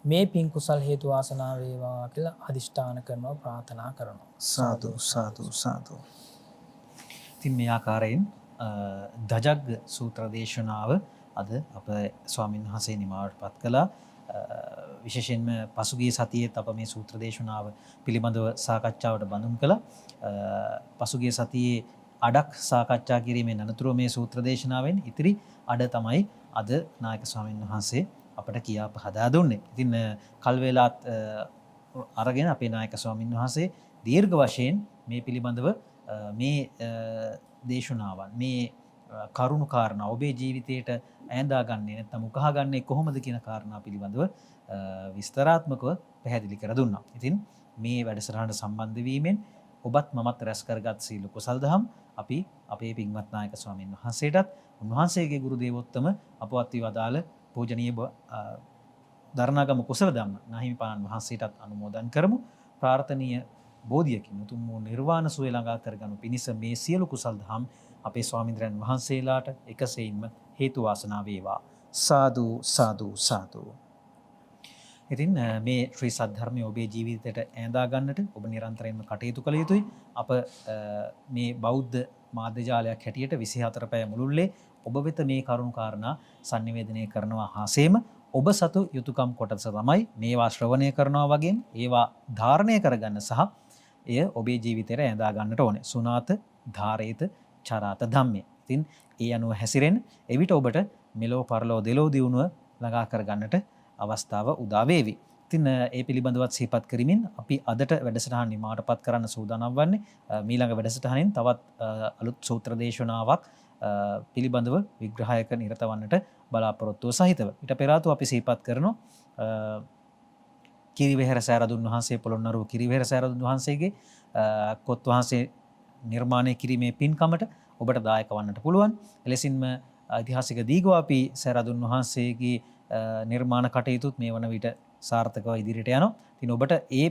මේ පින් කුසල් හේතු වාසනා වේවා කියලා අදිෂ්ඨාන කරනවා ප්‍රාර්ථනා කරනවා. සාදු සාදු සාදු. ඉතින් මේ ආකාරයෙන් දජග්ග සූත්‍ර දේශනාව අද අප ස්වාමීන් වහන්සේ නිමාවටපත් කළා. විශේෂයෙන්ම පසුගිය සතියේත් අප මේ සූත්‍ර දේශනාව පිළිබඳව සාකච්ඡාවට බඳුන් කළා. පසුගිය සතියේ අඩක් සාකච්ඡා කිරීමෙන් අනතුරුව මේ සූත්‍ර දේශනාවෙන් ඉතිරි අඩ තමයි අද නායක ස්වාමීන් වහන්සේ අපට කියා පහදා දුන්නේ. ඉතින් කල් වේලාත් අරගෙන අපේ නායක ස්වාමීන් වහන්සේ දීර්ඝ වශයෙන් මේ පිළිබඳව මේ දේශනාවන් මේ කරුණු කාරණා ඔබේ ජීවිතයට ඈඳාගන්නේ නැත්නම් උකහාගන්නේ කොහොමද කියන කාරණා පිළිබඳව විස්තරාත්මකව පැහැදිලි කර දුන්නා. ඉතින් මේ වැඩසටහනට සම්බන්ධ වීමෙන් ඔබත් මමත් රැස් කරගත් සීල කුසල් දහම් අපි අපේ පින්වත් නායක ස්වාමීන් වහන්සේටත් උන්වහන්සේගේ ගුරු දේවෝත්තම අපවත් වී වදාළ පූජනීය දරණාගම කුසල ධම්ම නාහිමිපාණන් වහන්සේටත් අනුමෝදන් කරමු. ප්‍රාර්ථනීය බෝධියකින් උතුම් වූ නිර්වාණ සුවය ළඟා කරගනු පිණිස මේ සියලු කුසල් දහම් අපේ ස්වාමීන්ද්‍රයන් වහන්සේලාට එකසේින්ම හේතු වාසනා වේවා. සාදු සාදු සාදු. ඉතින් මේ ශ්‍රී සද්ධර්මය ඔබේ ජීවිතයට ඈඳා ගන්නට ඔබ නිරන්තරයෙන්ම කටයුතු කළ යුතුයි. අප මේ බෞද්ධ මාධ්‍ය ජාලයක් හැටියට 24 පැය මුළුල්ලේ ඔබ වෙත මේ කරුණු කාරණා sannivedanaya කරනවා හාසෙම ඔබ සතු යුතුයකම් කොටස තමයි මේවා ශ්‍රවණය කරනවා වගේම ඒවා ධාරණය කරගන්න සහ එය ඔබේ ජීවිතයට ඈඳා ගන්නට ඕනේ. සුනාත ධාරේත චරාත ධම්මේ. ඉතින් ඒ අනුව හැසිරෙන් එවිට ඔබට මෙලෝ පරලෝ දෙලෝ දියුණුව ළඟා කරගන්නට අවස්ථාව උදා වේවි. ඉතින් ඒ පිළිබඳවත් සිහිපත් කරමින් අපි අදට වැඩසටහන නිමාවටපත් කරන්න සූදානම් වන්නේ. මීළඟ වැඩසටහනෙන් තවත් අලුත් සූත්‍ර දේශනාවක් පිළිබඳව විග්‍රහයක නිරත වන්නට බලාපොරොත්තුව සහිතව. ඊට පෙර ආතුව අපි සිහිපත් කරනවා කිරිවෙහෙර සෑරදුන් වහන්සේ පොළොන්නරුව කිරිවෙහෙර සෑරදුන් වහන්සේගේ කොත් වහන්සේ නිර්මාණය කිරීමේ පින්කමට ඔබට දායක වන්නට පුළුවන්. එලෙසින්ම ඓතිහාසික දීඝවාපි සෑරදුන් වහන්සේගේ නිර්මාණ කටයුතුත් මේ වන විට සාර්ථකව ඉදිරියට යනවා. ඉතින් ඔබට ඒ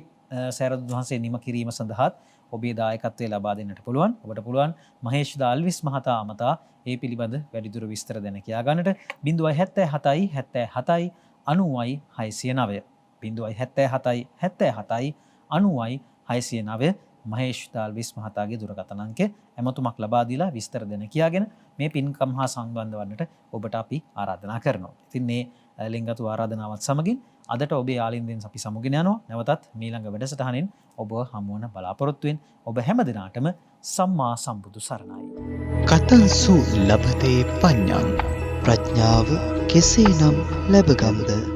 සෑරදුන් වහන්සේ නිම කිරීම සඳහාත් ඔබේ දායකත්වය ලබා දෙන්නට පුළුවන්. ඔබට පුළුවන් මහේෂ් දාල්විස් මහතා අමතා ඒ පිළිබඳ වැඩිදුර විස්තර දැන කියා ගන්නට 077 77 90 609 077 77 90 609 මහේෂ් දාල්විස් මහතාගේ දුරකථන අංකය එමතුමක් ලබා දීලා විස්තර දෙන කියාගෙන මේ පින්කම් හා සම්බන්ධ වන්නට ඔබට අපි ආරාධනා කරනවා. ඉතින් මේ ලිංගතු ආරාධනාවත් සමගින් අදට ඔබේ ආලින්දෙන් අපි සමුගෙන යනවා. නැවතත් මීළඟ වැඩසටහනින් ඔබ හමු වන බලාපොරොත්තු වෙන ඔබ හැම දිනාටම සම්මා සම්බුදු සරණයි. කතංසු ලබතේ පඤ්ඤං ප්‍රඥාව කෙසේනම් ලැබගම්ද